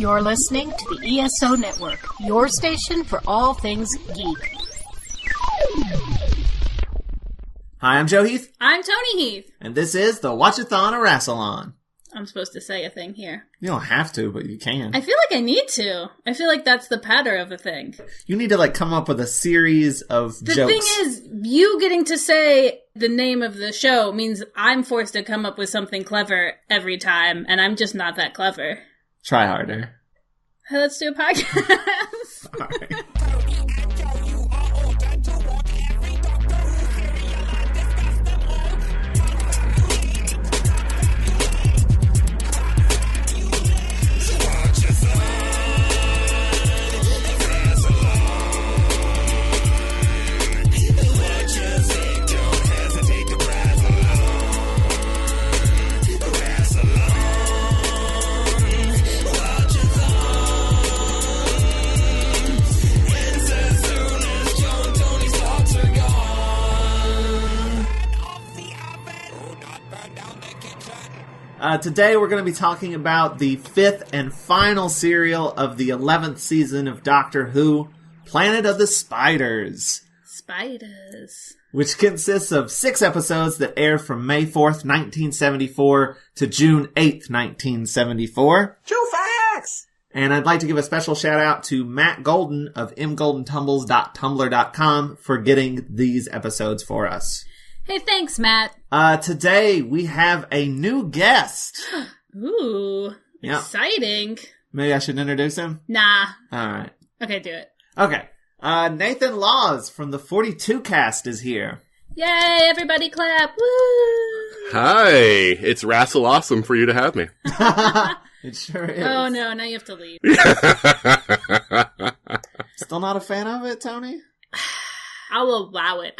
You're listening to the ESO Network, your station for all things geek. Hi, I'm Joe Heath. I'm Toni Heath. And this is the Watch-A-Thon of Rassilon. I'm supposed to say a thing here. You don't have to, but you can. I feel like I need to. I feel like that's the pattern of a thing. You need to, come up with a series of jokes. The thing is, you getting to say the name of the show means I'm forced to come up with something clever every time, and I'm just not that clever. Try harder. Let's do a podcast. All right. Today we're going to be talking about the 5th and final serial of the 11th season of Doctor Who, Planet of the Spiders. Spiders. Which consists of 6 episodes that aired from May 4th, 1974 to June 8th, 1974. True facts! And I'd like to give a special shout out to Matt Golden of mgoldentumbles.tumblr.com for getting these episodes for us. Hey, thanks, Matt. Today we have a new guest. Ooh, Yep. Exciting. Maybe I should introduce him? Nah. Alright. Okay, do it. Okay. Nathan Laws from the 42 cast is here. Yay, everybody clap. Woo! Hi, it's Rassel awesome for you to have me. It sure is. Oh no, now you have to leave. Still not a fan of it, Toni? I'll allow it.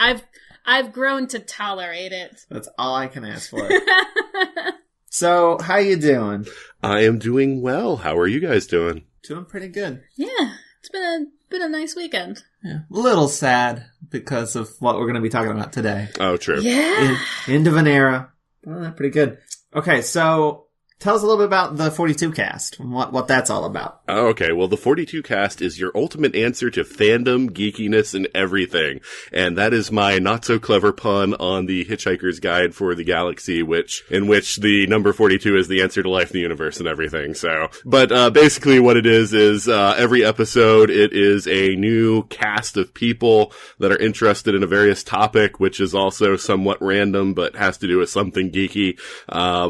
I've grown to tolerate it. That's all I can ask for. So, how you doing? I am doing well. How are you guys doing? Doing pretty good. Yeah, it's been a nice weekend. Yeah. A little sad because of what we're going to be talking about today. Oh, true. Yeah. End of an era. Well, pretty good. Okay, so tell us a little bit about the 42 cast and what that's all about. Oh, okay, well, the 42 cast is your ultimate answer to fandom, geekiness, and everything. And that is my not-so-clever pun on the Hitchhiker's Guide for the Galaxy, in which the number 42 is the answer to life in the universe and everything. So, but basically what it is every episode, it is a new cast of people that are interested in a various topic, which is also somewhat random, but has to do with something geeky.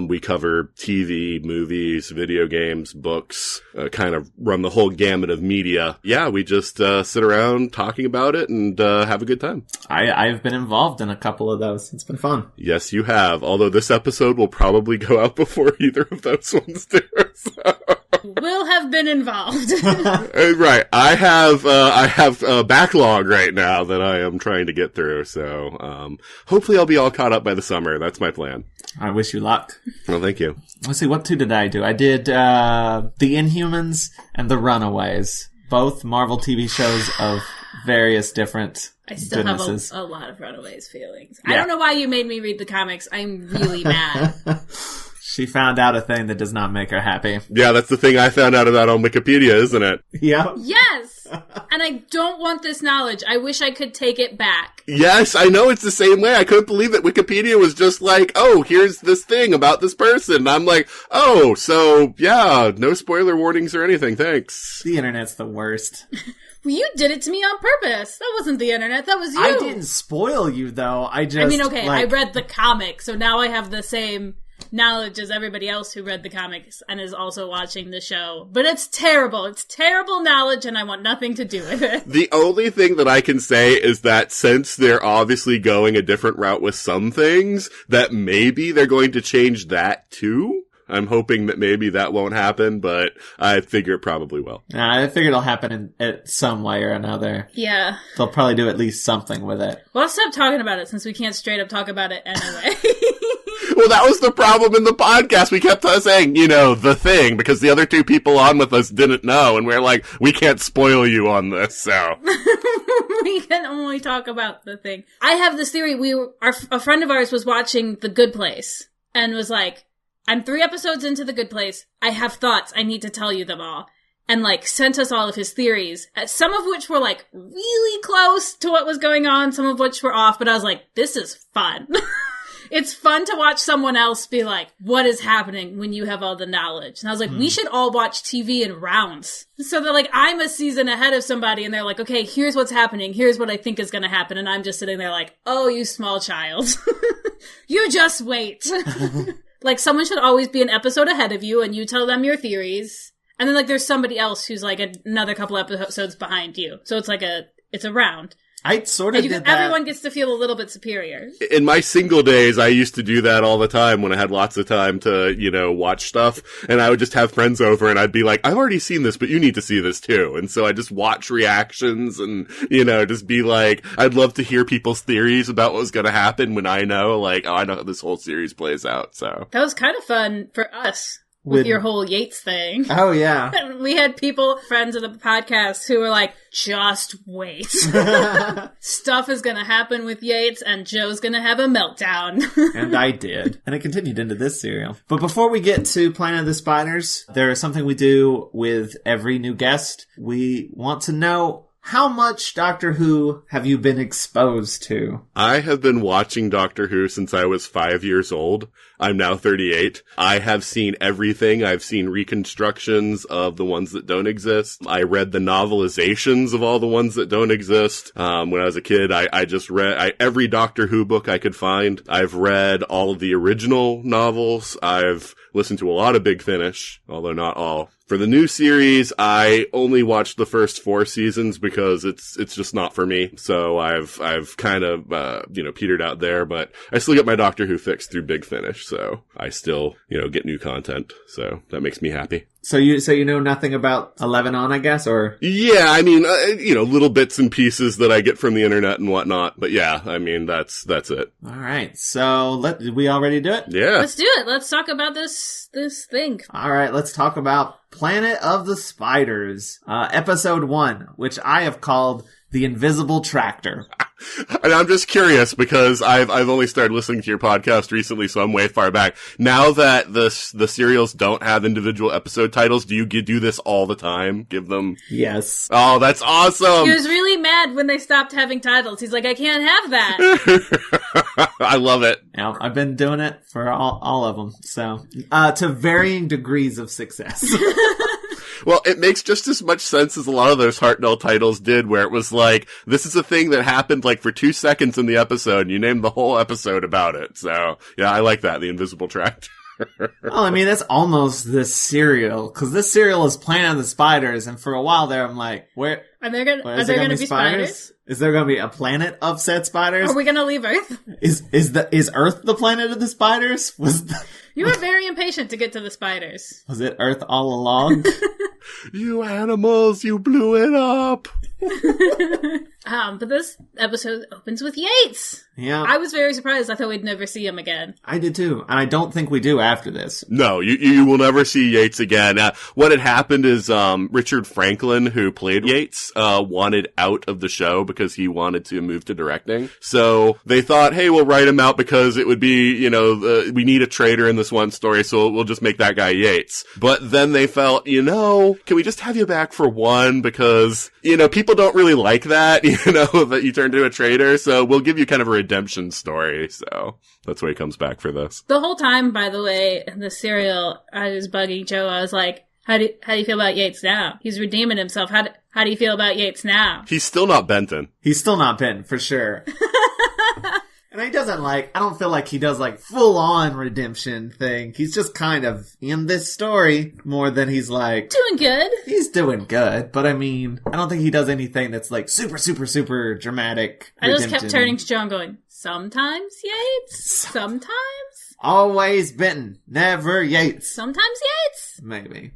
We cover TV, movies, video games, books, kind of run the whole gamut of media. Yeah, we just sit around talking about it and have a good time. I've been involved in a couple of those. It's been fun. Yes, you have. Although this episode will probably go out before either of those ones do. So. Will have been involved. Right. I have a backlog right now that I am trying to get through. So, hopefully I'll be all caught up by the summer. That's my plan. I wish you luck. Well, thank you. Let's see, what two did I do? I did The Inhumans and The Runaways. Both Marvel TV shows of various different I still goodnesses. have a lot of Runaways feelings. Yeah. I don't know why you made me read the comics. I'm really mad. She found out a thing that does not make her happy. Yeah, that's the thing I found out about on Wikipedia, isn't it? Yeah. Yes! And I don't want this knowledge. I wish I could take it back. Yes, I know it's the same way. I couldn't believe that Wikipedia was just like, oh, here's this thing about this person. And I'm like, oh, so, yeah, no spoiler warnings or anything, thanks. The internet's the worst. Well, you did it to me on purpose. That wasn't the internet. That was you. I didn't spoil you, though. I mean, okay, I read the comic, so now I have the same knowledge as everybody else who read the comics and is also watching the show. But it's terrible. It's terrible knowledge, and I want nothing to do with it. The only thing that I can say is that since they're obviously going a different route with some things, that maybe they're going to change that too. I'm hoping that maybe that won't happen, but I figure it probably will. I figure it'll happen in some way or another. Yeah. They'll probably do at least something with it. Well, let's stop talking about it since we can't straight up talk about it anyway. Well, that was the problem in the podcast. We kept saying, the thing, because the other two people on with us didn't know, and we're like, we can't spoil you on this, so. We can only talk about the thing. I have this theory. A friend of ours was watching The Good Place and was like, I'm 3 episodes into The Good Place. I have thoughts. I need to tell you them all. and like sent us all of his theories, some of which were like really close to what was going on, some of which were off, but I was like, this is fun. It's fun to watch someone else be like, what is happening when you have all the knowledge? And I was like, we should all watch TV in rounds. So that like, I'm a season ahead of somebody and they're like, okay, here's what's happening. Here's what I think is going to happen. And I'm just sitting there like, oh, you small child. You just wait. Like, someone should always be an episode ahead of you and you tell them your theories. And then like, there's somebody else who's like another couple episodes behind you. So it's like it's a round. I sort of did that. Everyone gets to feel a little bit superior. In my single days, I used to do that all the time when I had lots of time to, watch stuff. And I would just have friends over and I'd be like, I've already seen this, but you need to see this too. And so I just watch reactions and, just be like, I'd love to hear people's theories about what was going to happen when I know, like, oh, I know how this whole series plays out. So that was kind of fun for us. With your whole Yates thing. Oh, yeah. We had friends of the podcast, who were like, just wait. Stuff is gonna happen with Yates, and Joe's gonna have a meltdown. And I did. And it continued into this serial. But before we get to Planet of the Spiders, there is something we do with every new guest. We want to know, how much Doctor Who have you been exposed to? I have been watching Doctor Who since I was 5 years old. I'm now 38. I have seen everything. I've seen reconstructions of the ones that don't exist. I read the novelizations of all the ones that don't exist. When I was a kid, I just read every Doctor Who book I could find. I've read all of the original novels. I've listened to a lot of Big Finish, although not all. For the new series, I only watched the first 4 seasons because it's just not for me. So I've kind of, petered out there, but I still get my Doctor Who fix through Big Finish. So I still, get new content. So that makes me happy. So you know nothing about 11 on, I guess, or? Yeah, I mean, little bits and pieces that I get from the internet and whatnot. But yeah, I mean, that's it. All right. So we already do it? Yeah. Let's do it. Let's talk about this thing. All right. Let's talk about Planet of the Spiders, episode 1, which I have called The Invisible Tractor. And I'm just curious because I've only started listening to your podcast recently, so I'm way far back. Now that the serials don't have individual episode titles, do you do this all the time? Give them? Yes. Oh, that's awesome! He was really mad when they stopped having titles. He's like, I can't have that. I love it. Yeah, I've been doing it for all of them, so to varying degrees of success. Well, it makes just as much sense as a lot of those Hartnell titles did, where it was like, this is a thing that happened like for 2 seconds in the episode, and you named the whole episode about it. So, yeah, I like that, The Invisible Tractor. Well, I mean, that's almost this serial, because this serial is Planet of the Spiders, and for a while there, I'm like, where... Are there going to be spiders? Is there going to be a planet of said spiders? Are we going to leave Earth? Is Earth the planet of the spiders? You were very impatient to get to the spiders. Was it Earth all along? You animals, you blew it up! But this episode opens with Yates. Yeah. I was very surprised. I thought we'd never see him again. I did too. And I don't think we do after this. No, you will never see Yates again. What had happened is, Richard Franklin, who played Yates, wanted out of the show because he wanted to move to directing. So they thought, hey, we'll write him out because it would be, we need a traitor in this one story, so we'll just make that guy Yates. But then they felt, can we just have you back for one? Because, people don't really like that, that you turn into a traitor. So we'll give you kind of a redemption story. So that's why he comes back for this. The whole time, by the way, in the serial, I was bugging Joe. I was like, how do you feel about Yates now? He's redeeming himself. How do you feel about Yates now? He's still not Benton. He's still not Benton, for sure. And he doesn't I don't feel like he does full-on redemption thing. He's just kind of in this story more than he's doing good. He's doing good, but I mean, I don't think he does anything that's super, super, super dramatic. I just kept turning to Joe and going, sometimes Yates? Sometimes? Always Benton, never Yates. Sometimes Yates? Maybe.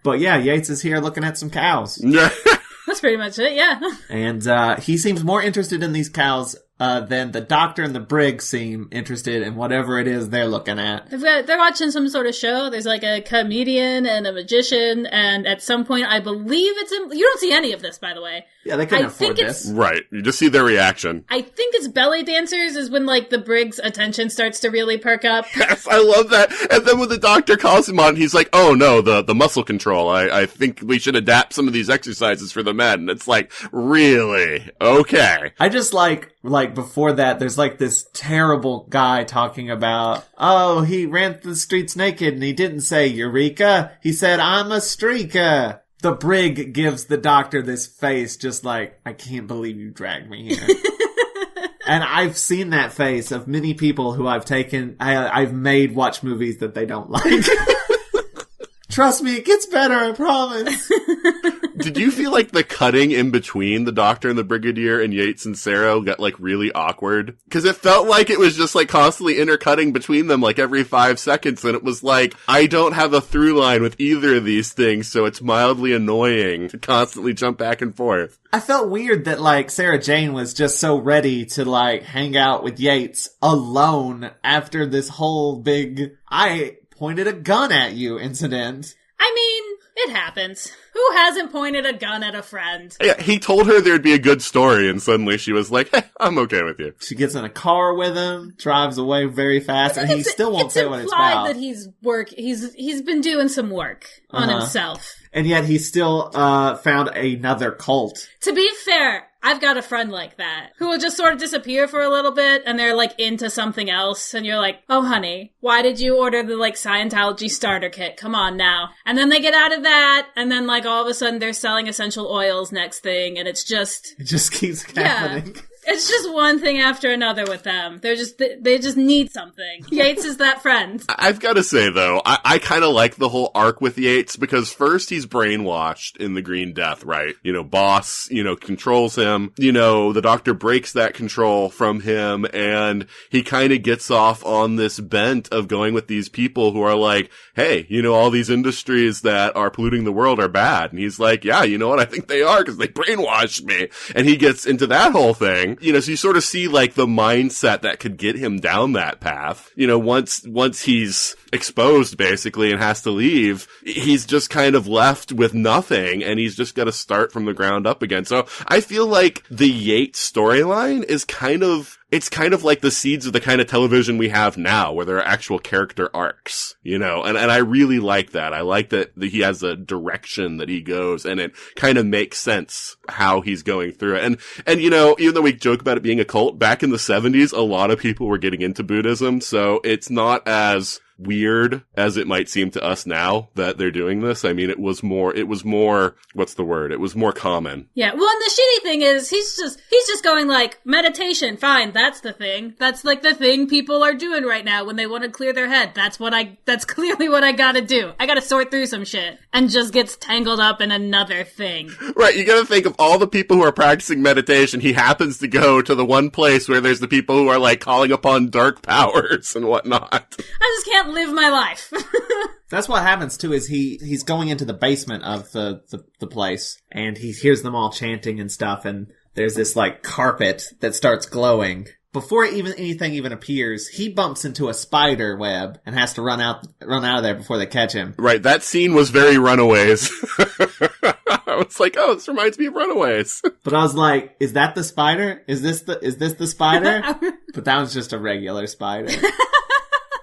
But yeah, Yates is here looking at some cows. That's pretty much it, yeah. And he seems more interested in these cows than the doctor and the brig seem interested in whatever it is they're looking at. They're watching some sort of show. There's a comedian and a magician, and at some point, I believe you don't see any of this, by the way, Yeah, they couldn't I afford think this. Right. You just see their reaction. I think it's belly dancers is when, like, the Briggs' attention starts to really perk up. Yes, I love that. And then when the doctor calls him on, he's like, oh no, the muscle control. I think we should adapt some of these exercises for the men. And it's like, really? Okay. I just like before that, there's like this terrible guy talking about, oh, he ran the streets naked and he didn't say Eureka. He said, I'm a streaker. The Brig gives the doctor this face just like, I can't believe you dragged me here. And I've seen that face of many people who I've made watch movies that they don't like. Trust me, it gets better, I promise. Did you feel like the cutting in between the doctor and the brigadier and Yates and Sarah got like really awkward? Because it felt like it was just like constantly intercutting between them like every 5 seconds. And it was like, I don't have a through line with either of these things, so it's mildly annoying to constantly jump back and forth. I felt weird that like Sarah Jane was just so ready to like hang out with Yates alone after this whole big, I pointed a gun at you incident. I mean, it happens. Who hasn't pointed a gun at a friend? Yeah, he told her there'd be a good story, and suddenly she was like, hey, I'm okay with you. She gets in a car with him, drives away very fast, and he still won't say what it's about. It's implied that he's been doing some work on himself. And yet he still found another cult. To be fair, I've got a friend like that who will just sort of disappear for a little bit and they're like into something else and you're like, oh honey, why did you order the like Scientology starter kit? Come on now. And then they get out of that and then like all of a sudden they're selling essential oils next thing and it just keeps happening. Yeah. It's just one thing after another with them. They just need something. Yates is that friend. I've got to say, though, I kind of like the whole arc with Yates because first he's brainwashed in the Green Death, right? You know, Boss, controls him. The doctor breaks that control from him and he kind of gets off on this bent of going with these people who are like, hey, all these industries that are polluting the world are bad. And he's like, yeah, you know what? I think they are because they brainwashed me. And he gets into that whole thing. So you sort of see like the mindset that could get him down that path. Once he's exposed basically and has to leave, he's just kind of left with nothing and he's just got to start from the ground up again. So I feel like the Yates storyline is kind of like the seeds of the kind of television we have now where there are actual character arcs, and I really like that. I like that he has a direction that he goes and it kind of makes sense how he's going through it. And even though we joke about it being a cult, back in the 70s, a lot of people were getting into Buddhism. So it's not as weird as it might seem to us now that they're doing this. I mean, it was more, what's the word? It was more common. Yeah. Well, and the shitty thing is he's just going like, meditation, fine, that's the thing. That's like the thing people are doing right now when they want to clear their head. That's clearly what I gotta do. I gotta sort through some shit and just gets tangled up in another thing. Right. You gotta think of all the people who are practicing meditation. He happens to go to the one place where there's the people who are like calling upon dark powers and whatnot. I just can't live my life. That's what happens too, is he's going into the basement of the place and he hears them all chanting and stuff and there's this like carpet that starts glowing. Before anything even appears, he bumps into a spider web and has to run out of there before they catch him. Right, that scene was very Runaways. I was like, oh, this reminds me of Runaways. But I was like, is that the spider? Is this the spider? But that was just a regular spider.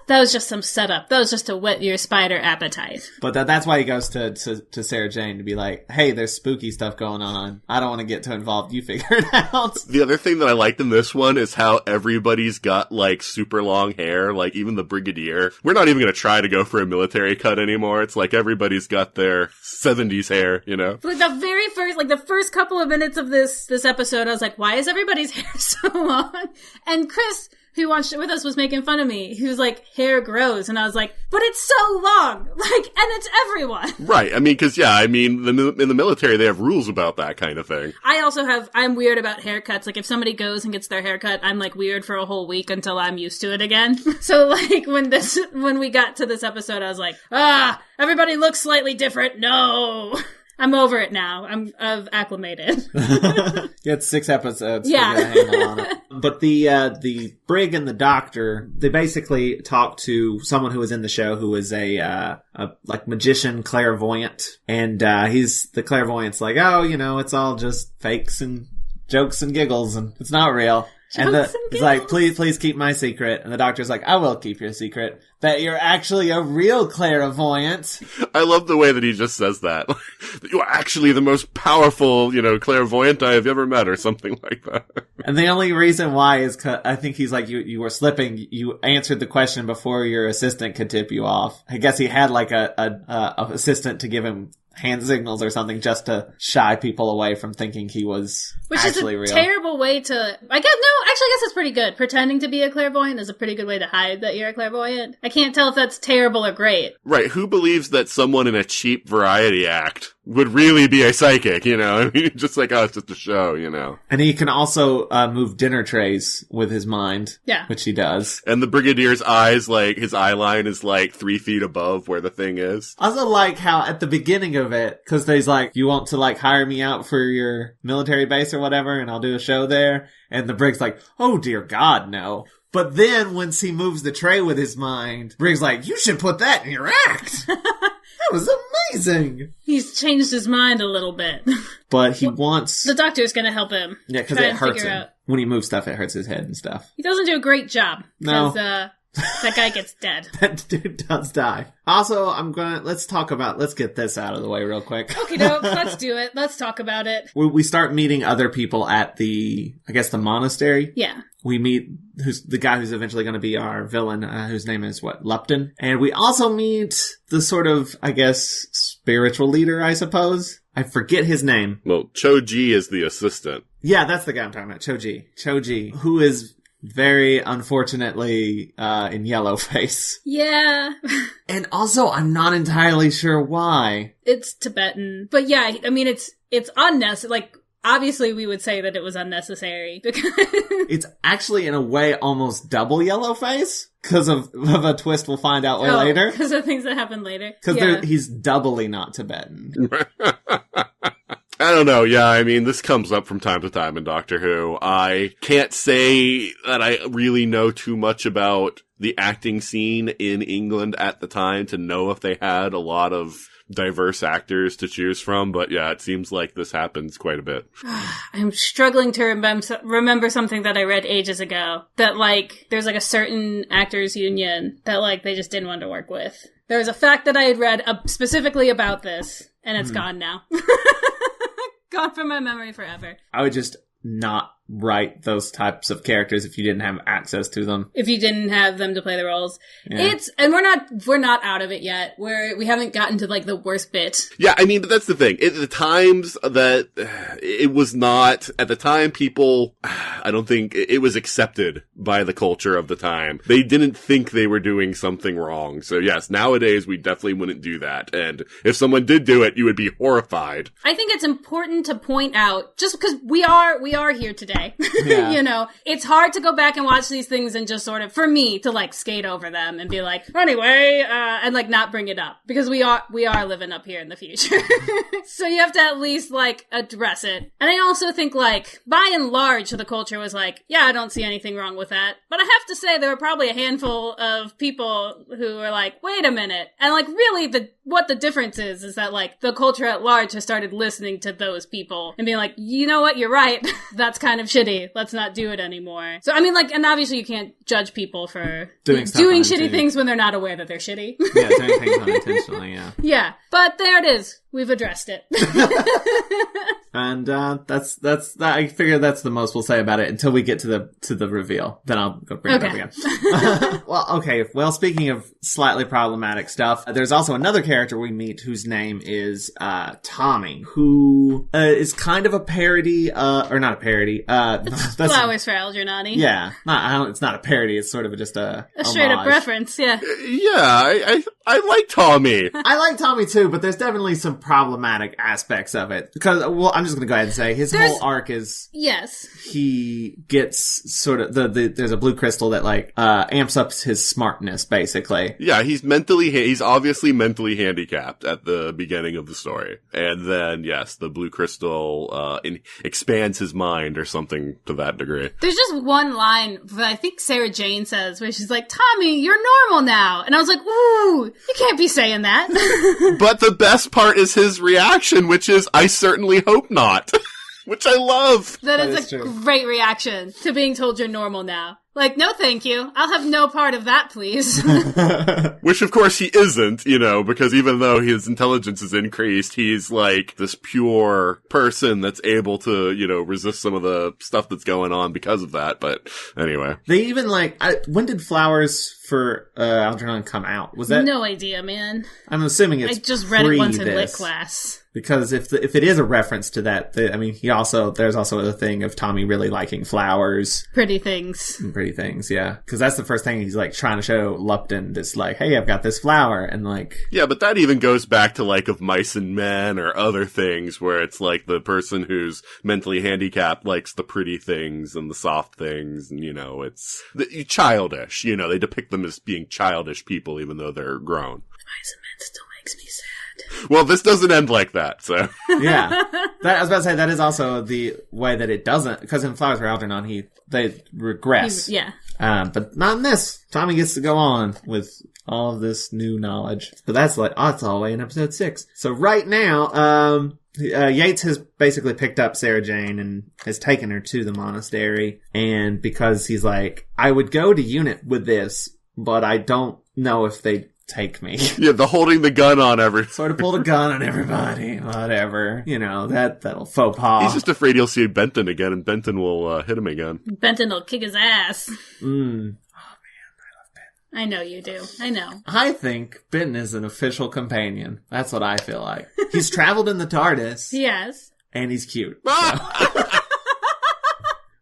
That was just some setup. That was just to whet your spider appetite. But that's why he goes to Sarah Jane to be like, hey, there's spooky stuff going on. I don't want to get too involved. You figure it out. The other thing that I liked in this one is how everybody's got like super long hair, like even the Brigadier. We're not even going to try to go for a military cut anymore. It's like everybody's got their 70s hair, Like the first couple of minutes of this episode, I was like, why is everybody's hair so long? And Chris, who watched it with us, was making fun of me. He was like, hair grows. And I was like, but it's so long. And it's everyone. Right. I mean, in the military, they have rules about that kind of thing. I'm weird about haircuts. Like, if somebody goes and gets their haircut, I'm like weird for a whole week until I'm used to it again. So like, when we got to this episode, I was like, everybody looks slightly different. No. I'm over it now. I've acclimated. You had 6 episodes Yeah. to get a handle on it. But the Brig and the Doctor, they basically talk to someone who was in the show who was a like magician clairvoyant. And the clairvoyant's like, oh, it's all just fakes and jokes and giggles and it's not real. He's like, please keep my secret. And the Doctor's like, I will keep your secret. That you're actually a real clairvoyant. I love the way that he just says that. You are actually the most powerful, clairvoyant I have ever met, or something like that. And the only reason why is 'cause I think he's like, you were slipping. You answered the question before your assistant could tip you off. I guess he had like a assistant to give him hand signals or something just to shy people away from thinking he was actually real. Which is a terrible way to... I guess it's pretty good. Pretending to be a clairvoyant is a pretty good way to hide that you're a clairvoyant. I can't tell if that's terrible or great. Right, who believes that someone in a cheap variety act would really be a psychic, I mean, just like, oh, it's just a show, And he can also move dinner trays with his mind. Yeah. Which he does. And the Brigadier's eyes, like, his eye line is like 3 feet above where the thing is. I also like how at the beginning of it, because he's like, you want to like hire me out for your military base or whatever, and I'll do a show there. And the Brig's like, oh dear God, no. But then once he moves the tray with his mind, Brig's like, you should put that in your act. That was amazing. He's changed his mind a little bit. But he wants... The Doctor's going to help him. Yeah, because it hurts him. When he moves stuff, it hurts his head and stuff. He doesn't do a great job. No. Because that guy gets dead. That dude does die. Also, let's get this out of the way real quick. Okie doke, let's do it. Let's talk about it. We start meeting other people at the monastery. Yeah. We meet the guy who's eventually going to be our villain, whose name is Lupton. And we also meet the sort of, I guess, spiritual leader, I suppose. I forget his name. Well, Cho-Ji is the assistant. Yeah, that's the guy I'm talking about. Cho-Ji, who is very unfortunately in yellow face. Yeah. And also, I'm not entirely sure why. It's Tibetan. But yeah, I mean, it's unnecessary. Like, obviously we would say that it was unnecessary. Because it's actually, in a way, almost double yellow face. Because of a twist we'll find out way later. Because of things that happen later. Because he's doubly not Tibetan. I don't know. Yeah, I mean, this comes up from time to time in Doctor Who. I can't say that I really know too much about the acting scene in England at the time to know if they had a lot of diverse actors to choose from, but yeah, it seems like this happens quite a bit. I'm struggling to remember something that I read ages ago, that like there's like a certain actors union that like they just didn't want to work with. There was a fact that I had read specifically about this, and it's gone now. Gone from my memory forever. I would just not write those types of characters if you didn't have access to them. If you didn't have them to play the roles. Yeah. And we're not out of it yet. We haven't gotten to like the worst bit. Yeah, I mean, but that's the thing. At the times that it was not, at the time people, I don't think it was accepted by the culture of the time. They didn't think they were doing something wrong. So yes, nowadays we definitely wouldn't do that. And if someone did do it, you would be horrified. I think it's important to point out, just because we are here today. Yeah. It's hard to go back and watch these things and just sort of, for me, to like skate over them and be like, anyway, and like not bring it up, because we are living up here in the future. So you have to at least like address it. And I also think like, by and large, the culture was like, yeah, I don't see anything wrong with that. But I have to say there were probably a handful of people who were like, wait a minute. And like really what the difference is that like the culture at large has started listening to those people and being like, you know what, you're right. That's kind of shitty. Let's not do it anymore. So I mean like, and obviously you can't judge people for doing shitty things when they're not aware that they're shitty. Yeah, doing things unintentionally, yeah. Yeah, but there it is. We've addressed it. And that's I figure that's the most we'll say about it until we get to the reveal. Then I'll go bring it up again. Well, speaking of slightly problematic stuff, there's also another character we meet whose name is Tommy, who is kind of a parody, or not a parody. It's Flowers for Algernon. Yeah, it's not a parody. It's sort of just a straight up homage. reference. Yeah. Yeah, I like Tommy. I like Tommy too, but there's definitely some problematic aspects of it. Because, well, I'm just going to go ahead and say his whole arc is... Yes. He gets sort of... there's a blue crystal that, like, amps up his smartness, basically. Yeah, he's obviously mentally handicapped at the beginning of the story. And then, yes, the blue crystal expands his mind or something to that degree. There's just one line that I think Sarah Jane says where she's like, Tommy, you're normal now. And I was like, ooh, you can't be saying that. But the best part is his reaction, which is, I certainly hope not. Which I love. That is a great reaction to being told you're normal now. Like, no thank you. I'll have no part of that, please. Which, of course, he isn't, because even though his intelligence is increased, he's like this pure person that's able to, resist some of the stuff that's going on because of that. But anyway. They even when did Flowers for Algernon come out? Was that? No idea, man. I'm assuming it's I just read it once in lit class. Because if it is a reference to that, there's also a thing of Tommy really liking flowers. Pretty things. Pretty things, yeah. Because that's the first thing he's like trying to show Lupton, this like, hey, I've got this flower, and like... Yeah, but that even goes back to like Of Mice and Men or other things where it's like the person who's mentally handicapped likes the pretty things and the soft things, and it's childish, they depict them as being childish people even though they're grown. Mice and Men still makes me sad. Well, this doesn't end like that, so... Yeah. I was about to say, that is also the way that it doesn't, because in Flowers for Algernon, they regress. But not in this. Tommy gets to go on with all of this new knowledge. But that's all the way in episode 6. So right now, Yates has basically picked up Sarah Jane and has taken her to the monastery. And because he's like, I would go to unit with this, but I don't know if they take me. Yeah, the holding the gun on everyone. Sort of pulled a gun on everybody. Whatever. That'll faux pas. He's just afraid he'll see Benton again, and Benton will hit him again. Benton will kick his ass. Oh, man, I love Benton. I know you do. I know. I think Benton is an official companion. That's what I feel like. He's traveled in the TARDIS. Yes. And he's cute. So.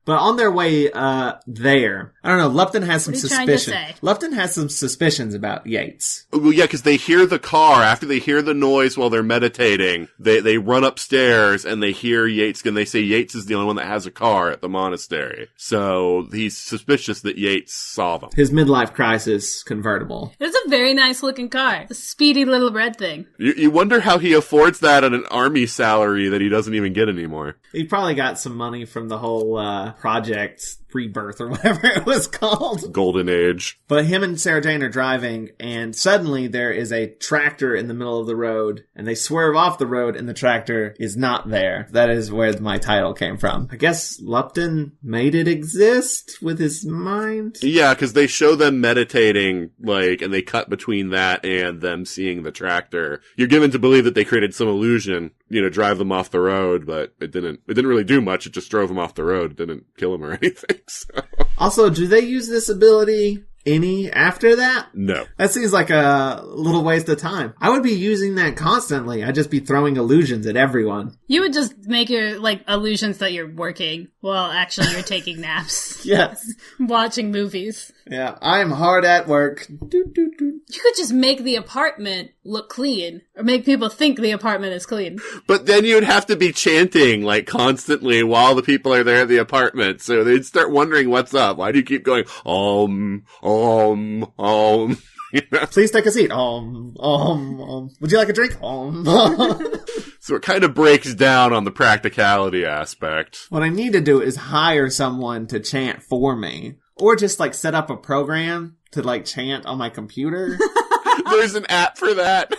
But on their way there, I don't know, Lupton has some suspicion. Lupton has some suspicions about Yates. Well, yeah, because they hear the car. After they hear the noise while they're meditating, they run upstairs and they hear Yates, and they say Yates is the only one that has a car at the monastery. So he's suspicious that Yates saw them. His midlife crisis convertible. It's a very nice looking car. A speedy little red thing. You wonder how he affords that on an army salary that he doesn't even get anymore. He probably got some money from the whole Project Rebirth or whatever it was called. Golden Age. But him and Sarah Jane are driving, and suddenly there is a tractor in the middle of the road, and they swerve off the road, and the tractor is not there. That is where my title came from. I guess Lupton made it exist with his mind? Yeah, because they show them meditating, and they cut between that and them seeing the tractor. You're given to believe that they created some illusion, drive them off the road, but it didn't really do much. It just drove them off the road. It didn't kill them or anything. So. Also, do they use this ability any after that? No. That seems like a little waste of time. I would be using that constantly. I'd just be throwing illusions at everyone. You would just make your, illusions that you're working while actually you're taking naps. Yes. Watching movies. Yeah, I'm hard at work. You could just make the apartment look clean, or make people think the apartment is clean. But then you'd have to be chanting, constantly while the people are there at the apartment, so they'd start wondering what's up. Why do you keep going, Please take a seat. Would you like a drink? So it kind of breaks down on the practicality aspect. What I need to do is hire someone to chant for me. Or just, set up a program to, chant on my computer. There's an app for that.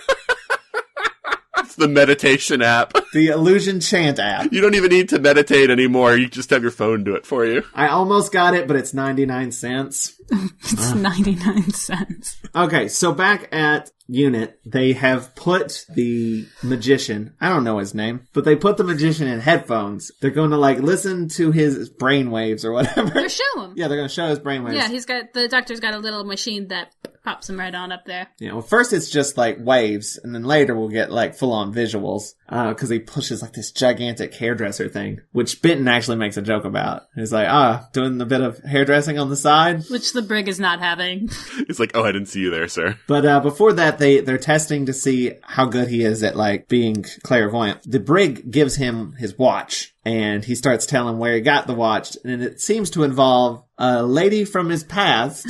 It's the meditation app. The Illusion Chant app. You don't even need to meditate anymore. You just have your phone do it for you. I almost got it, but it's 99 cents. It's 99 cents. Okay, so back at Unit, they have put the magician, I don't know his name, but they put the magician in headphones. They're going to, listen to his brainwaves or whatever. They're showing him. Yeah, they're going to show his brainwaves. Yeah, the doctor's got a little machine that Pops him right on up there. Yeah, well, first it's just like waves, and then later we'll get like full-on visuals, because he pushes like this gigantic hairdresser thing, which Benton actually makes a joke about. He's like, doing a bit of hairdressing on the side. Which the brig is not having. He's like, oh, I didn't see you there, sir. But before that, they're testing to see how good he is at like being clairvoyant. The brig gives him his watch, and he starts telling where he got the watch, and it seems to involve a lady from his past.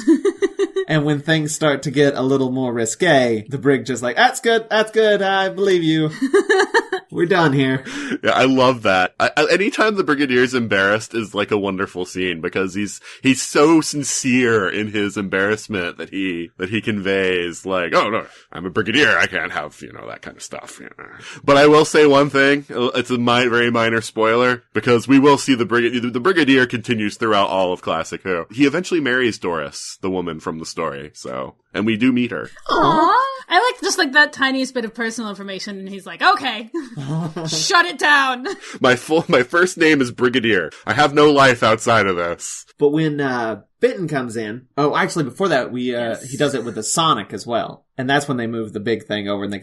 And when things start to get a little more risque, the brig just like, that's good, I believe you. We're done here. Yeah, I love that. Anytime the Brigadier's embarrassed is like a wonderful scene, because he's so sincere in his embarrassment that he conveys, like, oh no, I'm a Brigadier, I can't have, that kind of stuff. But I will say one thing, it's a very minor spoiler, because we will see the Brigadier continues throughout all of Classic Who. He eventually marries Doris, the woman from the story, and we do meet her. Aww. I like just like that tiniest bit of personal information, and he's like, okay, shut it down. My first name is Brigadier. I have no life outside of this. But when Benton comes in, actually before that, he does it with the Sonic as well. And that's when they move the big thing over, and they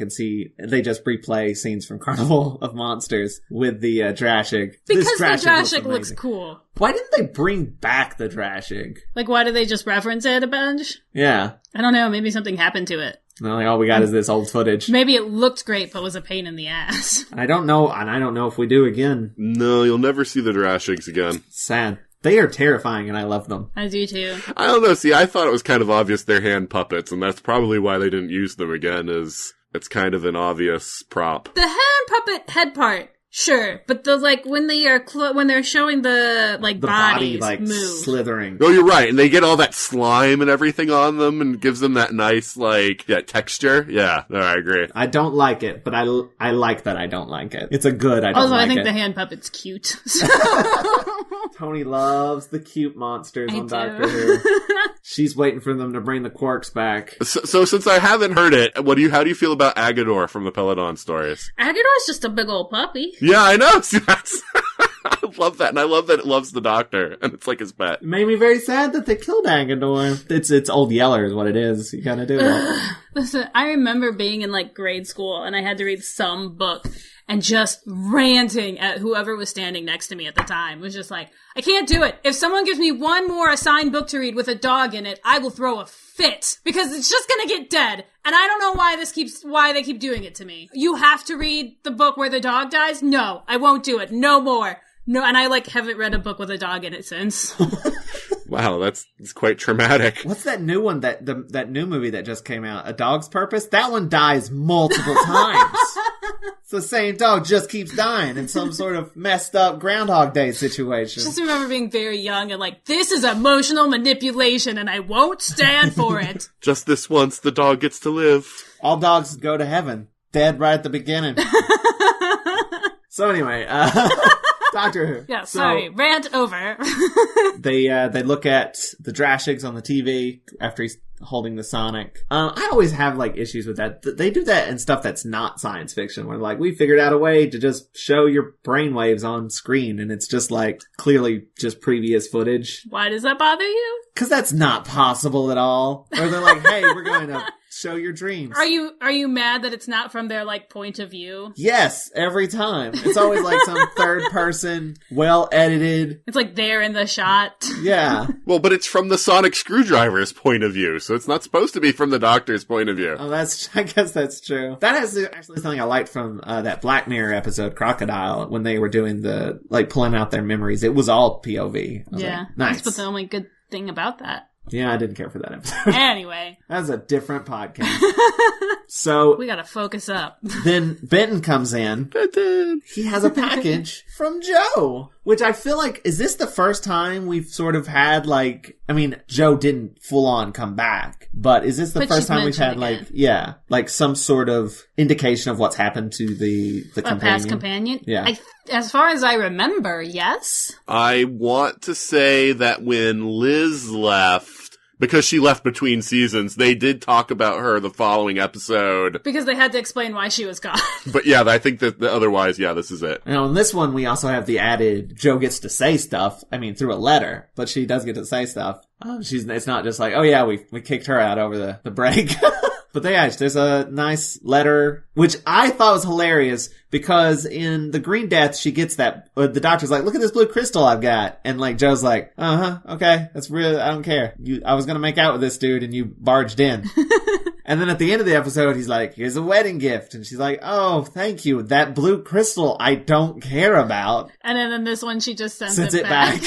just replay scenes from Carnival of Monsters with the Drashig. Because the Drashig looks cool. Why didn't they bring back the Drashig? Like, why did they just reference it a bunch? Yeah. I don't know, maybe something happened to it. No, like, all we got is this old footage. Maybe it looked great, but was a pain in the ass. I don't know, and I don't know if we do again. No, you'll never see the Drashigs again. Sad. They are terrifying, and I love them. I do too. I don't know, see, I thought it was kind of obvious they're hand puppets, and that's probably why they didn't use them again, is it's kind of an obvious prop. The hand puppet head part, sure, but when they're showing the body bodies move. Slithering. Oh, you're right, and they get all that slime and everything on them, and gives them that nice texture. Yeah, no, I agree. I don't like it, but I like that I don't like it. It's a good I don't also, like it. I think the hand puppet's cute. Toni loves the cute monsters on do. Doctor Who. She's waiting for them to bring the Quarks back. So since I haven't heard it, how do you feel about Agador from the Peladon stories? Agador's just a big old puppy. Yeah, I know. See, I love that, and I love that it loves the Doctor, and it's like his pet. It made me very sad that they killed Agador. It's Old Yeller is what it is. You gotta do it. Listen, I remember being in grade school, and I had to read some book, and just ranting at whoever was standing next to me at the time. It was just like, I can't do it. If someone gives me one more assigned book to read with a dog in it, I will throw a fit, because it's just gonna get dead. And I don't know why they keep doing it to me. You have to read the book where the dog dies? No, I won't do it. No more. No, and I haven't read a book with a dog in it since. Wow, it's quite traumatic. What's that new one, that new movie that just came out? A Dog's Purpose? That one dies multiple times. It's the same dog, just keeps dying in some sort of messed up Groundhog Day situation. Just remember being very young and this is emotional manipulation and I won't stand for it. Just this once, the dog gets to live. All dogs go to heaven. Dead right at the beginning. So anyway, Doctor Who. Yeah, sorry. Rant over. They look at the Drashigs on the TV after he's holding the Sonic. I always have issues with that. They do that in stuff that's not science fiction, where we figured out a way to just show your brainwaves on screen, and it's just clearly just previous footage. Why does that bother you? Because that's not possible at all. Or they're like, hey, we're going to show your dreams. Are you mad that it's not from their point of view? Yes, every time. It's always some third person, well edited. It's they're in the shot. Yeah. Well, but it's from the Sonic Screwdriver's point of view, so it's not supposed to be from the Doctor's point of view. Oh, I guess that's true. That is actually something I liked from that Black Mirror episode, Crocodile, when they were doing the pulling out their memories. It was all POV. Yeah, nice. That's the only good thing about that. Yeah, I didn't care for that episode. Anyway. That's a different podcast. So we gotta focus up. Then Benton comes in. He has a package from Joe, which I feel is this the first time we've sort of had Joe didn't full on come back, but is this the first time we've had some sort of indication of what's happened to the companion? Past companion? Yeah. As far as I remember, yes. I want to say that when Liz left, because she left between seasons, they did talk about her the following episode. Because they had to explain why she was gone. But yeah, I think that otherwise, yeah, this is it. Now, in this one, we also have the added Joe gets to say stuff. I mean, through a letter, but she does get to say stuff. It's not just like, oh yeah, we kicked her out over the break. But there's a nice letter, which I thought was hilarious because in the Green Death, she gets that, the doctor's like, look at this blue crystal I've got. And like, Joe's like, okay, that's real, I don't care. I was gonna make out with this dude and you barged in. And then at the end of the episode, he's like, here's a wedding gift. And she's like, oh, thank you. That blue crystal I don't care about. And then in this one, she just sends it back.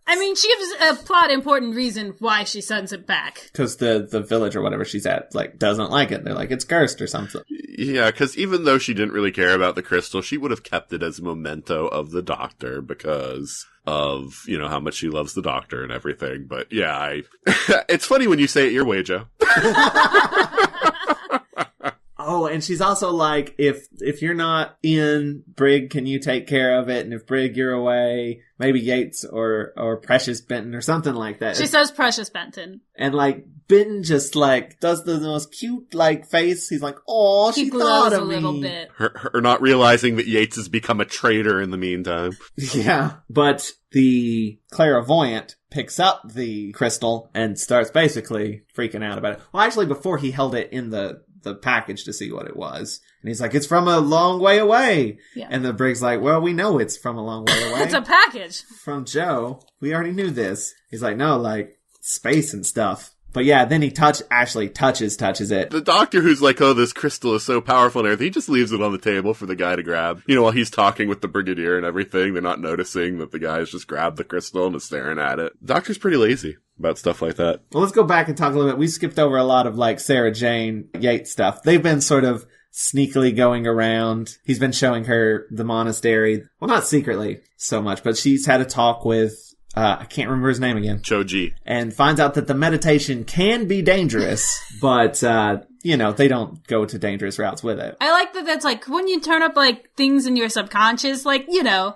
I mean, she gives a plot important reason why she sends it back. Because the village or whatever she's at, like, doesn't like it. They're like, it's cursed or something. Yeah, because even though she didn't really care about the crystal, she would have kept it as a memento of the doctor because of, how much she loves the doctor and everything. But yeah, it's funny when you say it your way, Joe. Oh, and she's also like, if you're not in, Brig, can you take care of it? And if Brig, you're away, maybe Yates or Precious Benton or something like that. She says Precious Benton. And like, Benton just like does the most cute like face. He's like, oh, she thought of me. He glows a little bit. Her not realizing that Yates has become a traitor in the meantime. Yeah, but the clairvoyant picks up the crystal and starts basically freaking out about it. Well, actually, before he held it in the package to see what it was. And he's like, it's from a long way away. Yeah. And the Brig's like, well, we know it's from a long way away. It's a package. From Joe. We already knew this. He's like, no, like, space and stuff. But yeah, then he actually touches it. The doctor who's like, oh, this crystal is so powerful and everything, he just leaves it on the table for the guy to grab. While he's talking with the brigadier and everything, they're not noticing that the guy's just grabbed the crystal and is staring at it. The doctor's pretty lazy about stuff like that. Well, let's go back and talk a little bit. We skipped over a lot of like Sarah Jane Yates stuff. They've been sort of sneakily going around. He's been showing her the monastery. Well, not secretly so much, but she's had a talk with I can't remember his name again. Choji. And finds out that the meditation can be dangerous, but, they don't go to dangerous routes with it. I like that that's like, when you turn up like things in your subconscious, like,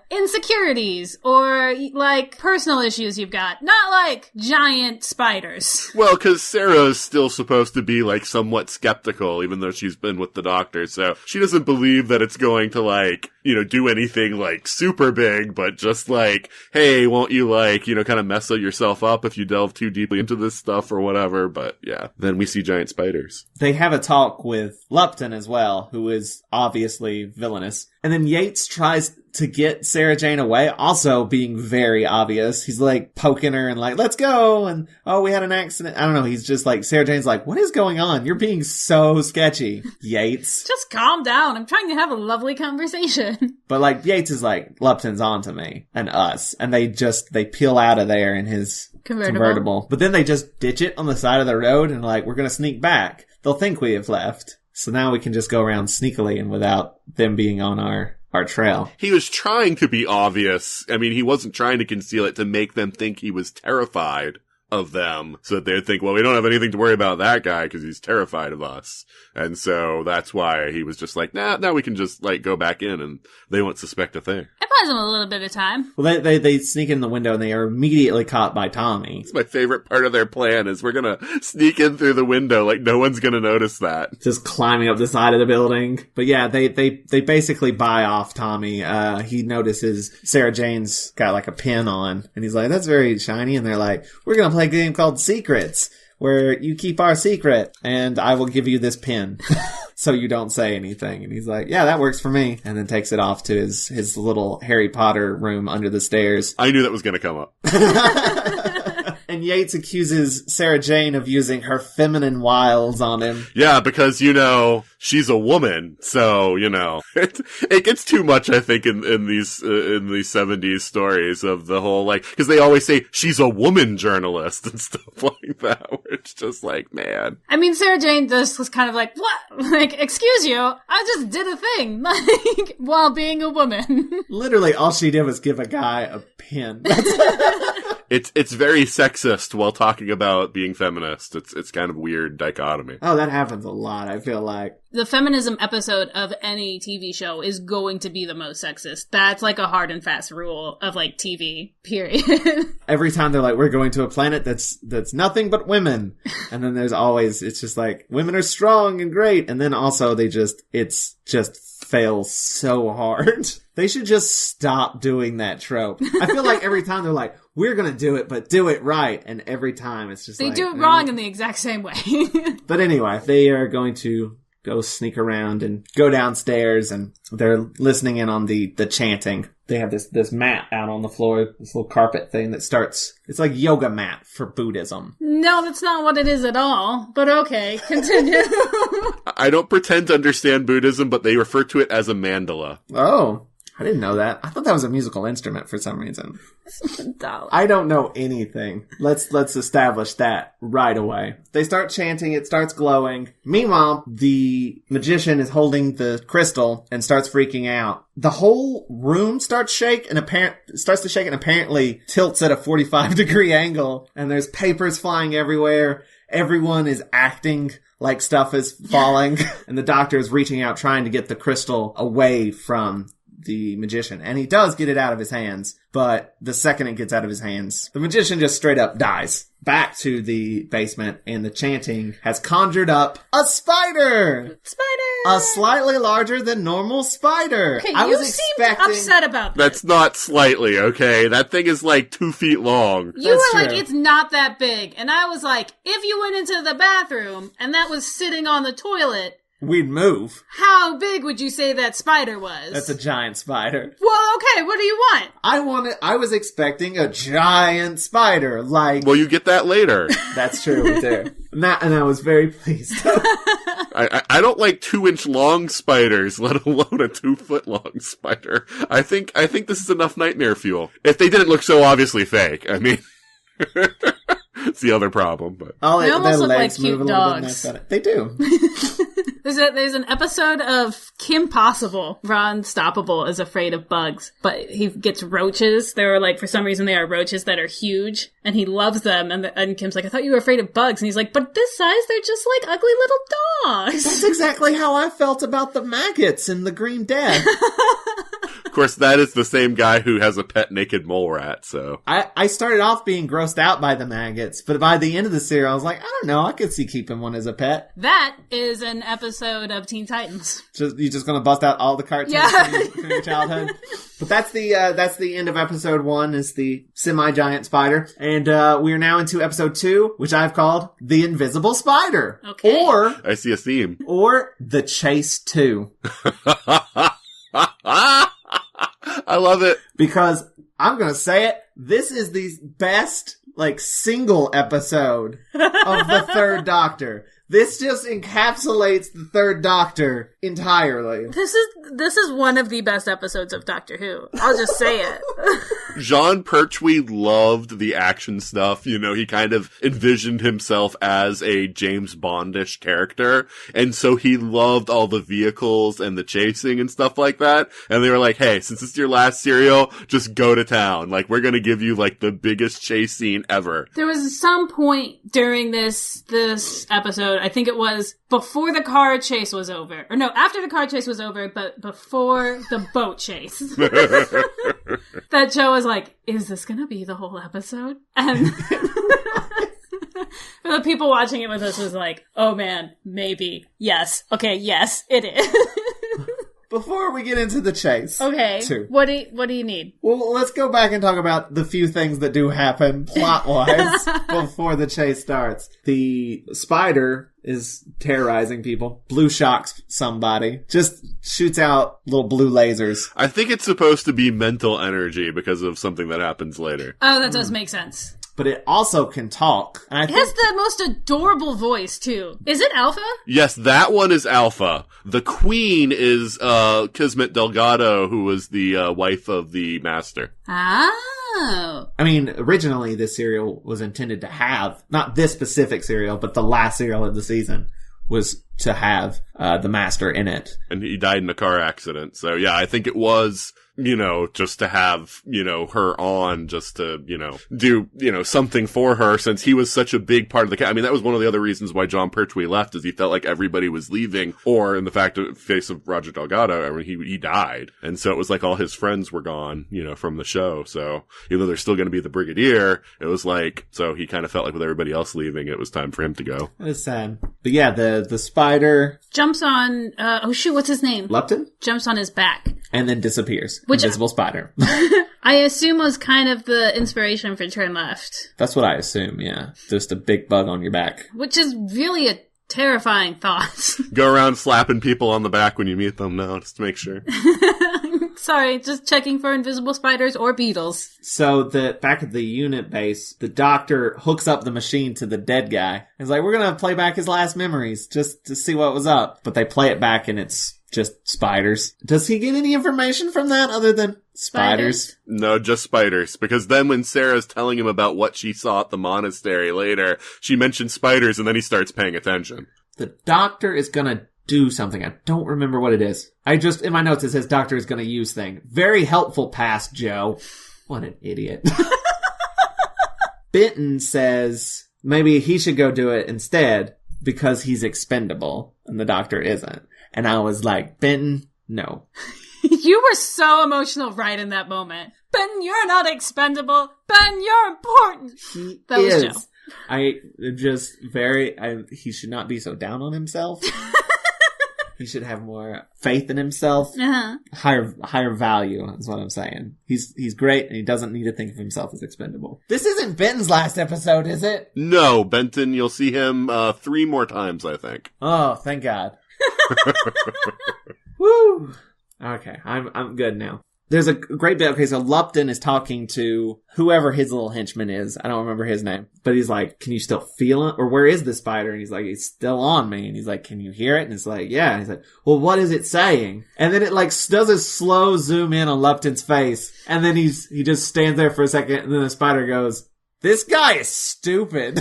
insecurities or like personal issues you've got, not like giant spiders. Well, because Sarah's still supposed to be like somewhat skeptical, even though she's been with the doctor, so she doesn't believe that it's going to like, do anything like super big, but just like, hey, won't you like, kind of mess yourself up if you delve too deeply into this stuff or whatever. But yeah, then we see giant spiders. They have a talk with Lupton as well, who is obviously villainous. And then Yates tries to get Sarah Jane away, also being very obvious. He's like poking her and like, let's go. And oh, we had an accident. I don't know. He's just like, Sarah Jane's like, what is going on? You're being so sketchy, Yates. Just calm down. I'm trying to have a lovely conversation. But like, Yates is like, Lupton's on to me and us. And they peel out of there in his convertible. But then they just ditch it on the side of the road and like, we're going to sneak back. They'll think we have left. So now we can just go around sneakily and without them being on our trail. He was trying to be obvious. I mean, he wasn't trying to conceal it to make them think he was terrified of them, so that they'd think, well, we don't have anything to worry about that guy because he's terrified of us. And so that's why he was just like, now we can just like go back in and they won't suspect a thing. It buys them a little bit of time. Well, they sneak in the window and they are immediately caught by Tommy. It's my favorite part of their plan is we're gonna sneak in through the window like no one's gonna notice that. Just climbing up the side of the building. But yeah, they basically buy off Tommy. He notices Sarah Jane's got like a pin on and he's like, that's very shiny. And they're like, we're gonna play a game called Secrets, where you keep our secret and I will give you this pin so you don't say anything. And he's like, yeah, that works for me. And then takes it off to his little Harry Potter room under the stairs. I knew that was going to come up. And Yates accuses Sarah Jane of using her feminine wiles on him. Yeah, because, she's a woman. So, it gets too much, I think, in these 70s stories of the whole, like, because they always say she's a woman journalist and stuff like that, where it's just like, man. I mean, Sarah Jane just was kind of like, what? Like, excuse you, I just did a thing, like, while being a woman. Literally, all she did was give a guy a pin. It's very sexist while talking about being feminist. It's kind of weird dichotomy. Oh, that happens a lot, I feel like. the feminism episode of any TV show is going to be the most sexist. That's like a hard and fast rule of like TV, period. Every time they're like, we're going to a planet that's nothing but women. And then there's always, it's just like, women are strong and great. And then also it's just fails so hard. They should just stop doing that trope. I feel like every time they're like, we're going to do it, but do it right. And every time it's just they like... do it wrong in the exact same way. But anyway, they are going to go sneak around and go downstairs, and they're listening in on the chanting. They have this mat out on the floor, this little carpet thing that starts... It's like yoga mat for Buddhism. No, that's not what it is at all. But okay, continue. I don't pretend to understand Buddhism, but they refer to it as a mandala. Oh, I didn't know that. I thought that was a musical instrument for some reason. I don't know anything. Let's establish that right away. They start chanting, it starts glowing. Meanwhile, the magician is holding the crystal and starts freaking out. The whole room starts to shake and apparently tilts at a 45-degree angle, and there's papers flying everywhere. Everyone is acting like stuff is falling, and the doctor is reaching out trying to get the crystal away from the magician, and he does get it out of his hands, but the second it gets out of his hands, the magician just straight up dies. Back to the basement, and the chanting has conjured up a spider! A slightly larger than normal spider! Okay, I was you expecting... seemed upset about that. That's not slightly, okay? That thing is like 2 feet long. You That's were like, true. it's not that big. And I was like, if you went into the bathroom and that was sitting on the toilet, We'd move. how big would you say that spider was? That's a giant spider. Well, okay, what do you want? I was expecting a giant spider, like... Well, you get that later. That's true, we do. And I was very pleased. I don't like 2-inch long spiders, let alone a 2-foot long spider. I think this is enough nightmare fuel. If they didn't look so obviously fake, I mean... It's the other problem, but... They almost look like cute move a little bit dogs. nice. They do. There's an episode of Kim Possible. Ron Stoppable is afraid of bugs, but he gets roaches. They're like, for some reason, they are roaches that are huge, and he loves them. And Kim's like, I thought you were afraid of bugs. And he's like, but this size, they're just like ugly little dogs. That's exactly how I felt about the maggots in The Green Death. Of course, that is the same guy who has a pet naked mole rat, so... I started off being grossed out by the maggots, but by the end of the series, I was like, I don't know, I could see keeping one as a pet. That is an episode of Teen Titans. You're just gonna bust out all the cartoons from your childhood. But that's the end of episode 1, is the semi-giant spider. And we are now into episode 2, which I've called The Invisible Spider. Okay. Or I see a theme. The Chase 2. I love it. Because, I'm gonna say it, this is the best, single episode of the Third Doctor. This just encapsulates the Third Doctor entirely. This is one of the best episodes of Doctor Who. I'll just say it. Jean Pertwee loved the action stuff. You know, he kind of envisioned himself as a James Bondish character. And so he loved all the vehicles and the chasing and stuff like that. And they were like, hey, since it's your last serial, just go to town. We're going to give you the biggest chase scene ever. There was some point during this episode, I think it was before the car chase was over. Or no, after the car chase was over, but before the boat chase. That Joe was like, is this going to be the whole episode? And the people watching it with us was like, oh man, maybe. Yes. Okay, yes, it is. Before we get into the chase. Okay. 2. What do you need? Well, let's go back and talk about the few things that do happen plot-wise before the chase starts. The spider is terrorizing people. Blue shocks somebody. Just shoots out little blue lasers. I think it's supposed to be mental energy because of something that happens later. Oh, that does make sense. But it also can talk. And It has the most adorable voice, too. Is it Alpha? Yes, that one is Alpha. The queen is Kismet Delgado, who was the wife of the master. Oh. I mean, originally this serial was intended to have, not this specific serial, but the last serial of the season was to have the master in it. And he died in a car accident. So yeah, I think it was just to have, her on just to, do, something for her since he was such a big part of the cast. I mean, that was one of the other reasons why John Pertwee left is he felt like everybody was leaving, or in the face of Roger Delgado, I mean, he died. And so it was like all his friends were gone, from the show. So even though they're still going to be the Brigadier, it was like, so he kind of felt like with everybody else leaving, it was time for him to go. It was sad. But yeah, the spider jumps on, what's his name? Lupton? Jumps on his back. And then disappears. Which, invisible spider. I assume was kind of the inspiration for Turn Left. That's what I assume, yeah. Just a big bug on your back. Which is really a terrifying thought. Go around slapping people on the back when you meet them now, just to make sure. Sorry, just checking for invisible spiders or beetles. So back at the unit base, the doctor hooks up the machine to the dead guy. He's like, we're gonna play back his last memories just to see what was up. But they play it back and it's just spiders. Does he get any information from that other than spiders? No, just spiders. Because then when Sarah's telling him about what she saw at the monastery later, she mentions spiders and then he starts paying attention. The doctor is gonna do something. I don't remember what it is. In my notes it says doctor is gonna use thing. Very helpful pass, Joe. What an idiot. Benton says maybe he should go do it instead because he's expendable and the doctor isn't. And I was like, Benton, no. You were so emotional right in that moment. Ben, you're not expendable. Ben, you're important. That was Joe. He should not be so down on himself. He should have more faith in himself. Uh-huh. Higher value is what I'm saying. He's great and he doesn't need to think of himself as expendable. This isn't Benton's last episode, is it? No, Benton, you'll see him 3 more times, I think. Oh, thank God. Woo! Okay, I'm good now. There's a great bit. Okay, so Lupton is talking to whoever his little henchman is. I don't remember his name. But he's like, can you still feel it? Or where is the spider? And he's like, it's still on me. And he's like, can you hear it? And it's like, yeah. And he's like, well, what is it saying? And then it like does a slow zoom in on Lupton's face. And then he just stands there for a second. And then the spider goes, this guy is stupid.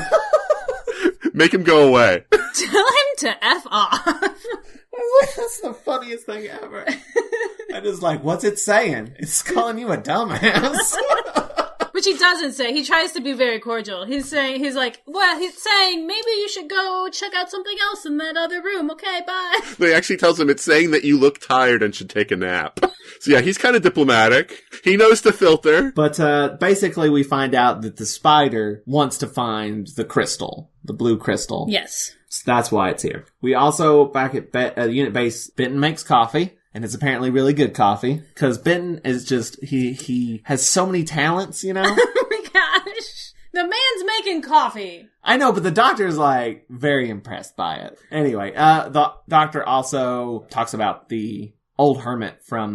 Make him go away. Tell him to F off. That's the funniest thing ever. I was like, what's it saying? It's calling you a dumbass. Which he doesn't say. He tries to be very cordial. He's saying maybe you should go check out something else in that other room. Okay, bye. He actually tells him it's saying that you look tired and should take a nap. So yeah, he's kind of diplomatic. He knows to filter. But basically we find out that the spider wants to find the crystal, the blue crystal. Yes. So that's why it's here. We also, back at unit base, Benton makes coffee. And it's apparently really good coffee. Because Benton is just, he has so many talents, Oh my gosh. The man's making coffee. I know, but the doctor is like very impressed by it. Anyway, the doctor also talks about the old hermit from,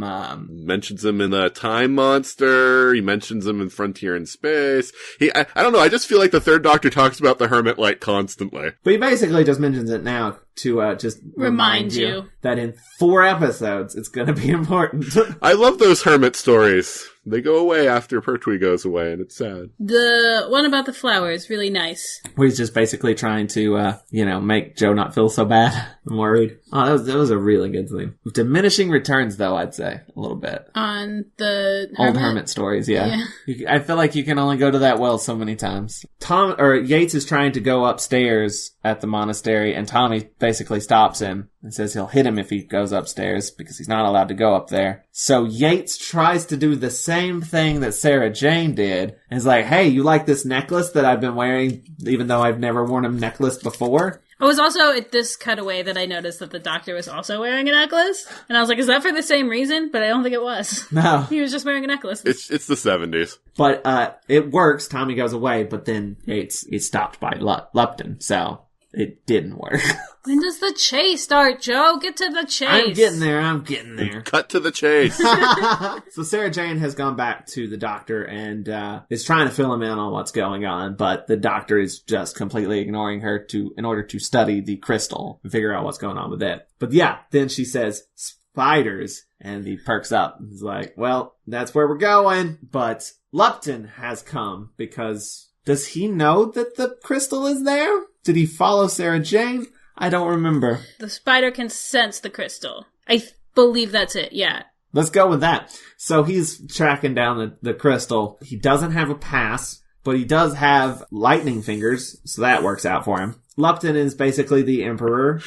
mentions him in the Time Monster. He mentions him in Frontier in Space. I don't know. I just feel like the Third Doctor talks about the hermit like constantly. But he basically just mentions it now to just remind you that in 4 episodes it's going to be important. I love those hermit stories. They go away after Pertwee goes away, and it's sad. The one about the flowers, really nice. Where he's just basically trying to, make Joe not feel so bad. I'm worried. Oh, that was a really good thing. Diminishing returns, though, I'd say, a little bit. On the old hermit stories, yeah. I feel like you can only go to that well so many times. Yates is trying to go upstairs at the monastery, and Tommy basically stops him and says he'll hit him if he goes upstairs because he's not allowed to go up there. So Yates tries to do the same thing that Sarah Jane did and is like, hey, you like this necklace that I've been wearing even though I've never worn a necklace before? It was also at this cutaway that I noticed that the doctor was also wearing a necklace. And I was like, is that for the same reason? But I don't think it was. No. He was just wearing a necklace. It's the 70s. But it works. Tommy goes away, but then Yates is stopped by Lupton, so it didn't work. When does the chase start, Joe? Get to the chase. I'm getting there. Cut to the chase. So Sarah Jane has gone back to the doctor and is trying to fill him in on what's going on, but the doctor is just completely ignoring her in order to study the crystal and figure out what's going on with it. But yeah, then she says, spiders, and he perks up. He's like, well, that's where we're going. But Lupton has come because does he know that the crystal is there? Did he follow Sarah Jane? I don't remember. The spider can sense the crystal. I believe that's it, yeah. Let's go with that. So he's tracking down the crystal. He doesn't have a pass, but he does have lightning fingers, so that works out for him. Lupton is basically the Emperor.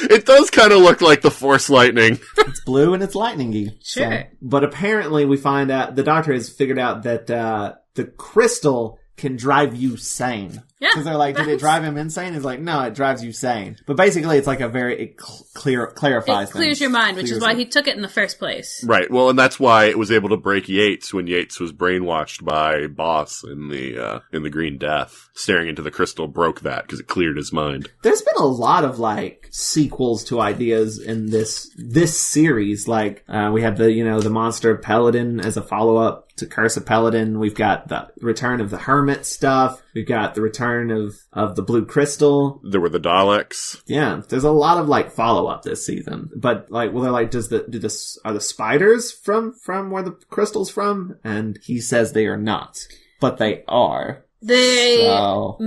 It does kind of look like the Force lightning. It's blue and it's lightning-y. Sure. But apparently we find out, the Doctor has figured out that the crystal can drive you sane. Yeah. Because they're like, did it drive him insane? It's like, no, it drives you sane. But basically it's like it clarifies It clears things. your mind, which is why Clears he took it in the first place. Right. Well, and that's why it was able to break Yates when Yates was brainwashed by Boss in the Green Death. Staring into the crystal broke that because it cleared his mind. There's been a lot of like sequels to ideas in this series. Like we have the monster of Peladon as a follow up to Curse of Peladon. We've got the return of the Hermit stuff. We've got the return of the Blue Crystal. There were the Daleks. Yeah, there's a lot of like follow up this season. But like, well, they're like, are the spiders from where the crystal's from? And he says they are not, but they are. Metabilius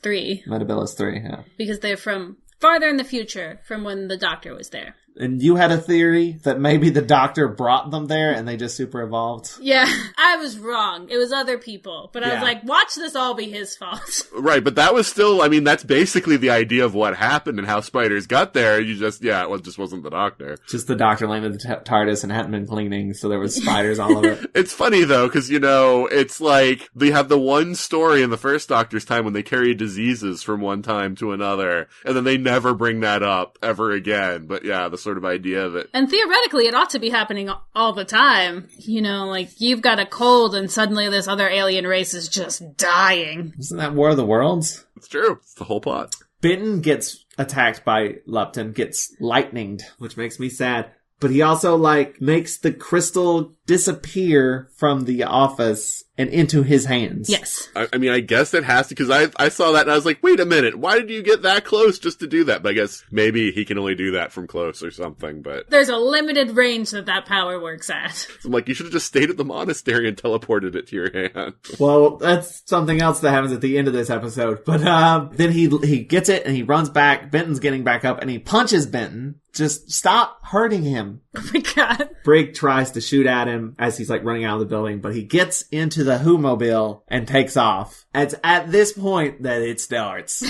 3. Metabilis 3, yeah. Because they're from farther in the future from when the Doctor was there. And you had a theory that maybe the Doctor brought them there and they just super evolved? Yeah, I was wrong. It was other people. But I Yeah. was like, watch this all be his fault. Right, but that was still, I mean, that's basically the idea of what happened and how spiders got there. You just, it just wasn't the Doctor. Just the Doctor landed the TARDIS and hadn't been cleaning, so there was spiders all over it. It's funny though, because it's like they have the one story in the first Doctor's time when they carry diseases from one time to another, and then they never bring that up ever again. But yeah, the sort of idea that. And theoretically, it ought to be happening all the time. Like you've got a cold and suddenly this other alien race is just dying. Isn't that War of the Worlds? It's true. It's the whole plot. Benton gets attacked by Lupton, gets lightninged, which makes me sad. But he also, makes the crystal disappear from the office and into his hands. Yes. I mean, I guess it has to, because I saw that and I was like, wait a minute, why did you get that close just to do that? But I guess maybe he can only do that from close or something, but. There's a limited range that power works at. I'm like, you should have just stayed at the monastery and teleported it to your hand. Well, that's something else that happens at the end of this episode. But then he gets it and he runs back. Benton's getting back up and he punches Benton. Just stop hurting him. Oh my god. Brig tries to shoot at him as he's running out of the building, but he gets into the Who-mobile and takes off. It's at this point that it starts.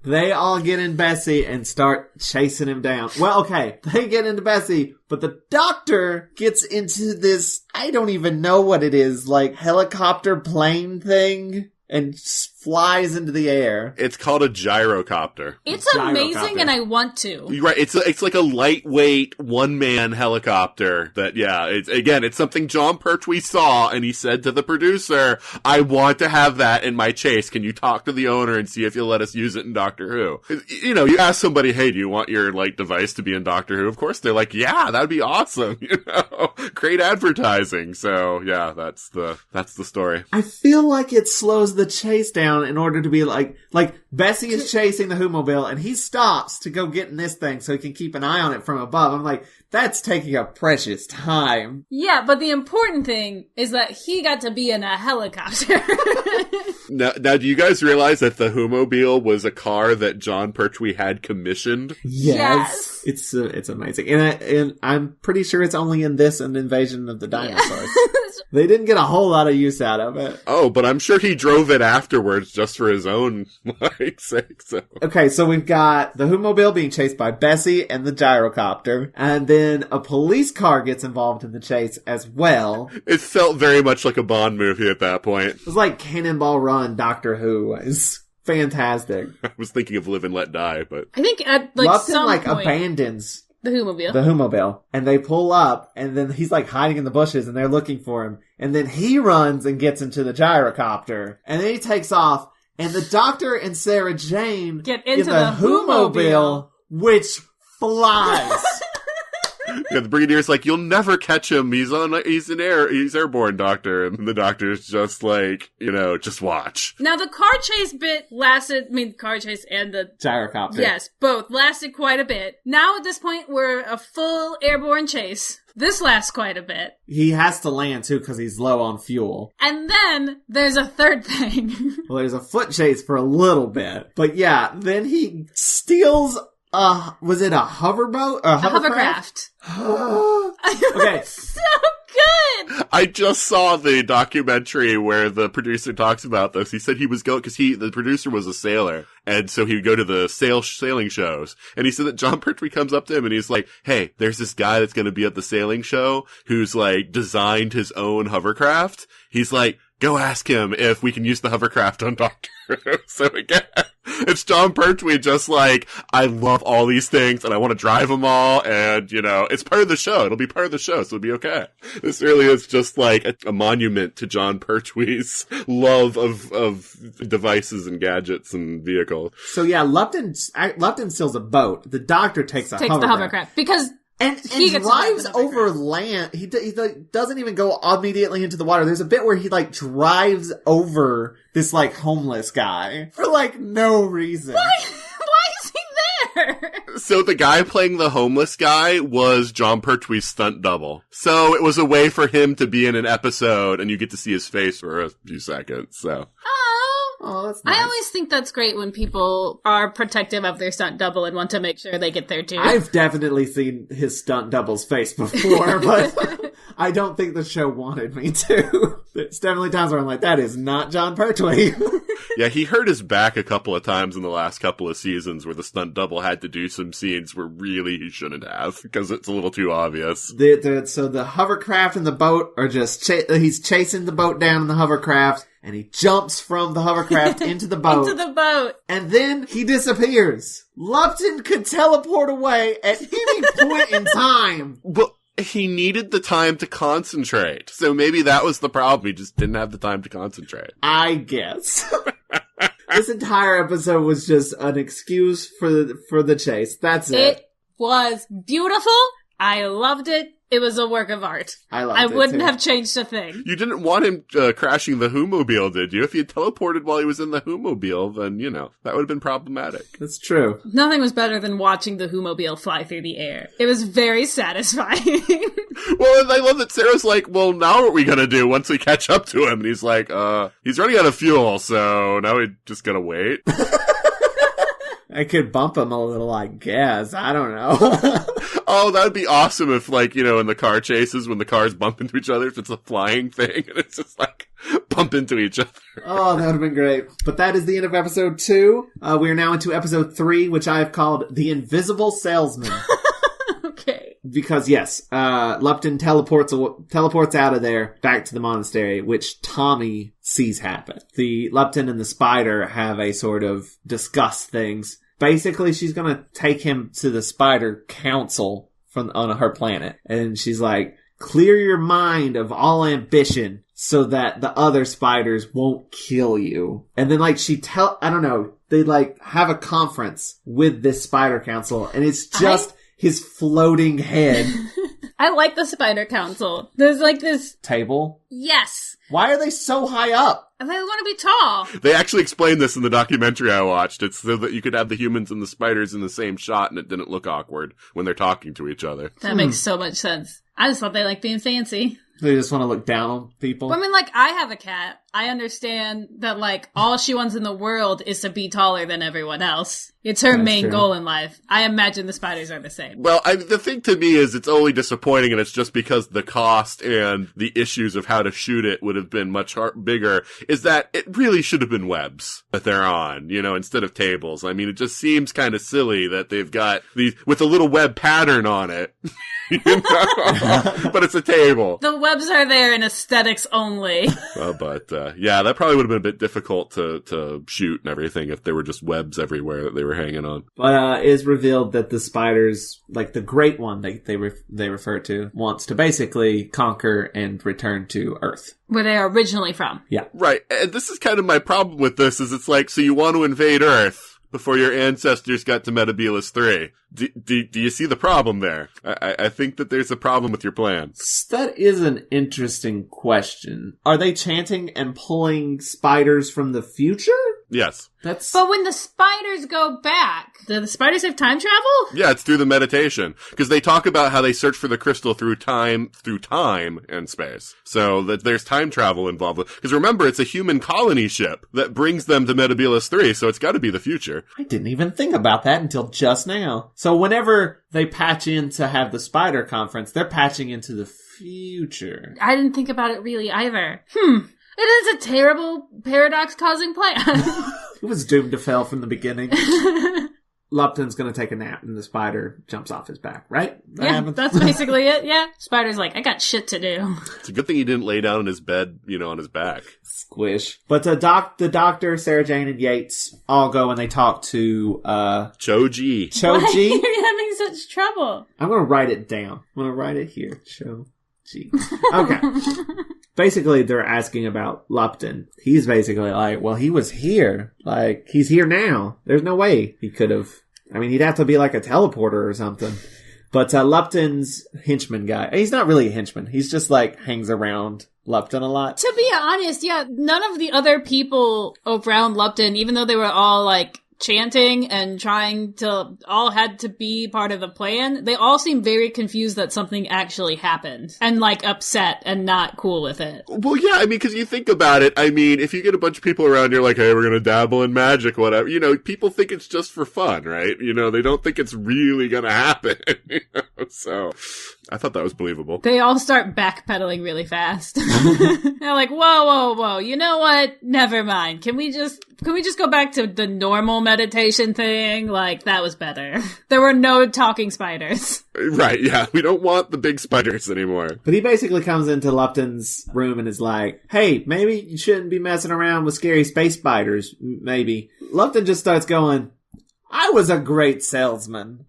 They all get in Bessie and start chasing him down. Well, okay, they get into Bessie, but the Doctor gets into this, I don't even know what it is, helicopter plane thing. And flies into the air. It's called a gyrocopter. It's amazing, and I want to. You're right. It's like a lightweight one-man helicopter that, it's something John Pertwee saw, and he said to the producer, I want to have that in my chase. Can you talk to the owner and see if you'll let us use it in Doctor Who? You ask somebody, hey, do you want your, device to be in Doctor Who? Of course, they're like, yeah, that'd be awesome. Great advertising. So, yeah, that's the story. I feel like it slows the chase down in order to be like Bessie is chasing the Who-mobile and he stops to go get in this thing so he can keep an eye on it from above. I'm like, that's taking a precious time. Yeah, but the important thing is that he got to be in a helicopter. Now, do you guys realize that the Who-mobile was a car that John Pertwee had commissioned? Yes. It's amazing. And I'm pretty sure it's only in this and Invasion of the Dinosaurs. They didn't get a whole lot of use out of it. Oh, but I'm sure he drove it afterwards just for his own sake. So. Okay, so we've got the Who-mobile being chased by Bessie and the gyrocopter, and then a police car gets involved in the chase as well. It felt very much like a Bond movie at that point. It was like Cannonball Run, Doctor Who. It's fantastic. I was thinking of Live and Let Die, but I think at Lupton, some point, abandons the Who-mobile. The Who-mobile. And they pull up, and then he's hiding in the bushes, and they're looking for him. And then he runs and gets into the gyrocopter. And then he takes off, and the Doctor and Sarah Jane get into the the Who-mobile, which flies. Yeah, the Brigadier's like, you'll never catch him. He's airborne, Doctor. And the Doctor's just like, just watch. Now, the car chase bit car chase and the gyrocopter. Yes, both lasted quite a bit. Now, at this point, we're a full airborne chase. This lasts quite a bit. He has to land, too, because he's low on fuel. And then, there's a third thing. Well, there's a foot chase for a little bit. But yeah, then he steals was it a hoverboat? A hovercraft. Okay. So good! I just saw the documentary where the producer talks about this. He said he was going, because the producer was a sailor, and so he would go to the sailing shows. And he said that John Pertwee comes up to him and he's like, hey, there's this guy that's going to be at the sailing show who's like designed his own hovercraft. He's like, go ask him if we can use the hovercraft on Doctor Who. So again, it's John Pertwee just like, I love all these things and I want to drive them all, and, you know, it's part of the show. It'll be part of the show, so it'll be okay. This really is just like a monument to John Pertwee's love of devices and gadgets and vehicles. So yeah, Lupton steals a boat. The Doctor takes the hovercraft. Because... And he drives over land. He like, doesn't even go immediately into the water. There's a bit where he like drives over this like homeless guy for like no reason. Why is he there? So the guy playing the homeless guy was John Pertwee's stunt double. So it was a way for him to be in an episode and you get to see his face for a few seconds, so. Oh, that's nice. I always think that's great when people are protective of their stunt double and want to make sure they get there too. I've definitely seen his stunt double's face before, but I don't think the show wanted me to. It's definitely times where I'm like, that is not John Pertwee. Yeah, he hurt his back a couple of times in the last couple of seasons where the stunt double had to do some scenes where really he shouldn't have, because it's a little too obvious. So the hovercraft and the boat are just, he's chasing the boat down in the hovercraft, and he jumps from the hovercraft into the boat. Into the boat. And then he disappears. Lupton could teleport away at any point in time. But he needed the time to concentrate. So maybe that was the problem. He just didn't have the time to concentrate. I guess. This entire episode was just an excuse for the chase. That's it. It was beautiful. I loved it. It was a work of art. I wouldn't have changed a thing. You didn't want him crashing the Who-mobile, did you? If he had teleported while he was in the Who-mobile, then, you know, that would have been problematic. That's true. Nothing was better than watching the Who-mobile fly through the air. It was very satisfying. Well, and I love that Sarah's like, well, now what are we gonna do once we catch up to him? And he's like, he's running out of fuel, so now we're just gonna wait. I could bump him a little, I guess. I don't know. Oh, that would be awesome if, like, you know, in the car chases, when the cars bump into each other, if it's a flying thing, and it's just, like, bump into each other. Oh, that would have been great. But that is the end of episode 2. We are now into episode 3, which I have called The Invisible Salesman. Okay. Because, yes, Lupton teleports out of there back to the monastery, which Tommy sees happen. The Lupton and the spider have a sort of discuss things. Basically, she's gonna take him to the spider council on her planet. And she's like, clear your mind of all ambition so that the other spiders won't kill you. And then, like, I don't know, they, like, have a conference with this spider council, and it's just his floating head. I like the spider council. There's, like, this... Table? Yes. Why are they so high up? And they want to be tall. They actually explained this in the documentary I watched. It's so that you could have the humans and the spiders in the same shot and it didn't look awkward when they're talking to each other. That makes so much sense. I just thought they liked being fancy. They just want to look down on people. But I mean, like, I have a cat. I understand that, like, all she wants in the world is to be taller than everyone else. It's her main goal in life. I imagine the spiders are the same. Well, the thing to me is it's only disappointing, and it's just because the cost and the issues of how to shoot it would have been much bigger, is that it really should have been webs that they're on, you know, instead of tables. I mean, it just seems kind of silly that they've got these, with a little web pattern on it. You know? But it's a table. The webs are there in aesthetics only. But yeah, that probably would have been a bit difficult to shoot and everything if there were just webs everywhere that they were hanging on. But it is revealed that the spiders, like the great one they refer to, wants to basically conquer and return to Earth. Where they are originally from. Yeah. Right. And this is kind of my problem with this, is it's like, so you want to invade Earth before your ancestors got to Metebelis 3. Do you see the problem there? I think that there's a problem with your plan. That is an interesting question. Are they chanting and pulling spiders from the future? Yes. That's... But when the spiders go back, do the spiders have time travel? Yeah, it's through the meditation. Because they talk about how they search for the crystal through time and space. So that there's time travel involved. Because remember, it's a human colony ship that brings them to Metebelis 3, so it's got to be the future. I didn't even think about that until just now. So whenever they patch in to have the spider conference, they're patching into the future. I didn't think about it really either. It is a terrible paradox-causing plan. It was doomed to fail from the beginning. Lupton's gonna take a nap and the spider jumps off his back, right? That's basically it, yeah. Spider's like, I got shit to do. It's a good thing he didn't lay down in his bed, on his back. Squish. But the doctor, Sarah Jane, and Yates all go and they talk to, Choji. Why are Choji? you having such trouble? I'm gonna write it down. I'm gonna write it here. Choji. Okay. Basically, they're asking about Lupton. He's basically like, well, he was here. Like, he's here now. There's no way he could have... I mean, he'd have to be like a teleporter or something. But Lupton's henchman guy... He's not really a henchman. He's just like, hangs around Lupton a lot. To be honest, yeah, none of the other people around Lupton, even though they were all like chanting and trying to, all had to be part of the plan, they all seem very confused that something actually happened and like upset and not cool with it. Well, yeah, I mean, because you think about it, I mean, if you get a bunch of people around, you're like, hey, we're gonna dabble in magic, whatever, people think it's just for fun, right? They don't think it's really gonna happen. So I thought that was believable. They all start backpedaling really fast. They're like, whoa, you know what? Never mind. Can we just go back to the normal meditation thing? Like, that was better. There were no talking spiders. Right, yeah. We don't want the big spiders anymore. But he basically comes into Lupton's room and is like, hey, maybe you shouldn't be messing around with scary space spiders, maybe. Lupton just starts going, I was a great salesman.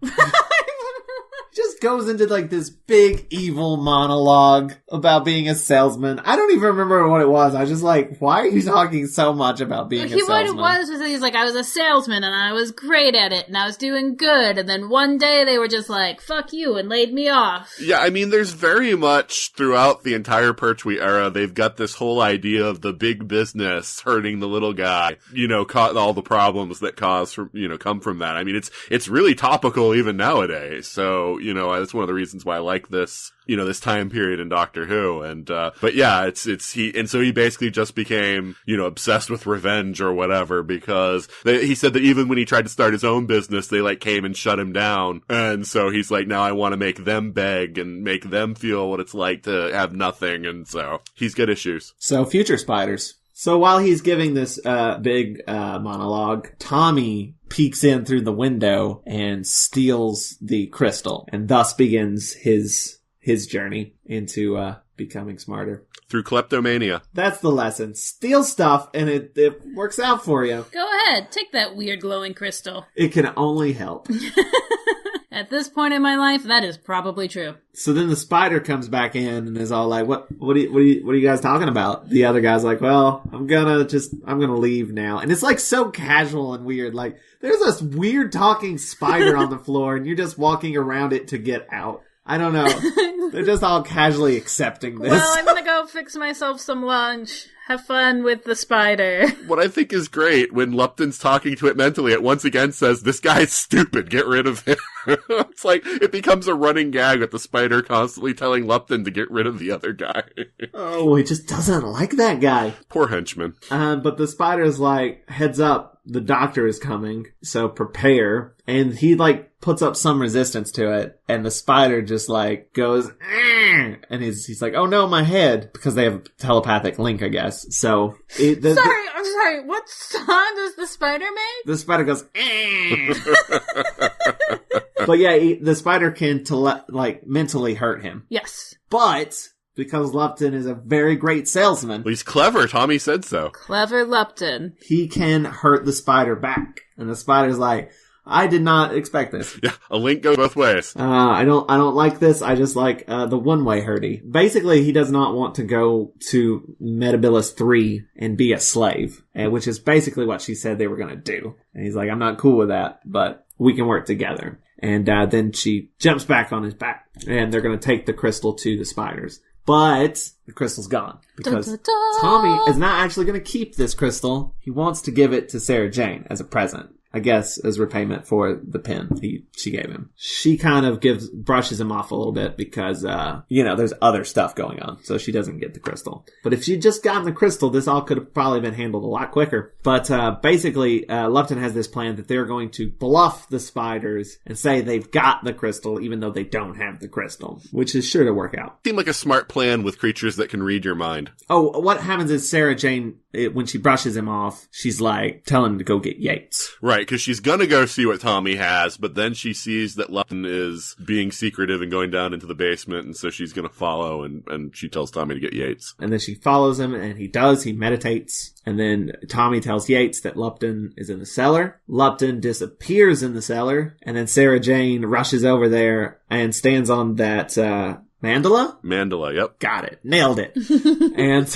Just goes into like this big evil monologue about being a salesman. I don't even remember what it was. I was just like, why are you talking so much about being a salesman? What it was he's like, I was a salesman and I was great at it and I was doing good. And then one day they were just like, fuck you, and laid me off. Yeah, I mean, there's very much throughout the entire Pertwee era, they've got this whole idea of the big business hurting the little guy, all the problems that come from that. I mean, it's really topical even nowadays. So, that's one of the reasons why I like this, this time period in Doctor Who. And, but yeah, so he basically just became, obsessed with revenge or whatever, because he said that even when he tried to start his own business, they like came and shut him down. And so he's like, now I want to make them beg and make them feel what it's like to have nothing. And so he's got issues. So future spiders. So while he's giving this big monologue, Tommy peeks in through the window and steals the crystal, and thus begins his journey into becoming smarter. Through kleptomania. That's the lesson. Steal stuff and it works out for you. Go ahead, take that weird glowing crystal. It can only help. At this point in my life, that is probably true. So then the spider comes back in and is all like, what are you guys talking about? The other guy's like, well, I'm gonna leave now. And it's like so casual and weird. Like, there's this weird talking spider on the floor and you're just walking around it to get out. I don't know. They're just all casually accepting this. Well, I'm gonna go fix myself some lunch. Have fun with the spider. What I think is great, when Lupton's talking to it mentally, it once again says, this guy's stupid, get rid of him. It's like, it becomes a running gag with the spider constantly telling Lupton to get rid of the other guy. Oh, he just doesn't like that guy. Poor henchman. But the spider's like, heads up, the doctor is coming, so prepare. And he like puts up some resistance to it, and the spider just like goes, and he's like, oh no, my head, because they have a telepathic link, I guess. So, I'm sorry, what sound does the spider make? The spider goes, But yeah, the spider can mentally hurt him. Yes. But because Lupton is a very great salesman. Well, he's clever. Tommy said so. Clever Lupton. He can hurt the spider back. And the spider's like, I did not expect this. Yeah, a link goes both ways. I don't like this. I just like the one-way hurdy. Basically, he does not want to go to Metebelis 3 and be a slave, which is basically what she said they were going to do. And he's like, I'm not cool with that, but we can work together. And then she jumps back on his back, and they're going to take the crystal to the spiders. But the crystal's gone because Tommy is not actually going to keep this crystal. He wants to give it to Sarah Jane as a present. I guess, as repayment for the pen she gave him. She kind of brushes him off a little bit because, there's other stuff going on, so she doesn't get the crystal. But if she'd just gotten the crystal, this all could have probably been handled a lot quicker. But, basically, Lupton has this plan that they're going to bluff the spiders and say they've got the crystal, even though they don't have the crystal, which is sure to work out. Seemed like a smart plan with creatures that can read your mind. Oh, what happens is Sarah Jane, when she brushes him off, she's like, tell him to go get Yates. Right, because she's gonna go see what Tommy has, but then she sees that Lupton is being secretive and going down into the basement, and so she's gonna follow, and she tells Tommy to get Yates. And then she follows him, and he meditates, and then Tommy tells Yates that Lupton is in the cellar. Lupton disappears in the cellar, and then Sarah Jane rushes over there and stands on that, Mandala? Mandala, yep. Got it. Nailed it. And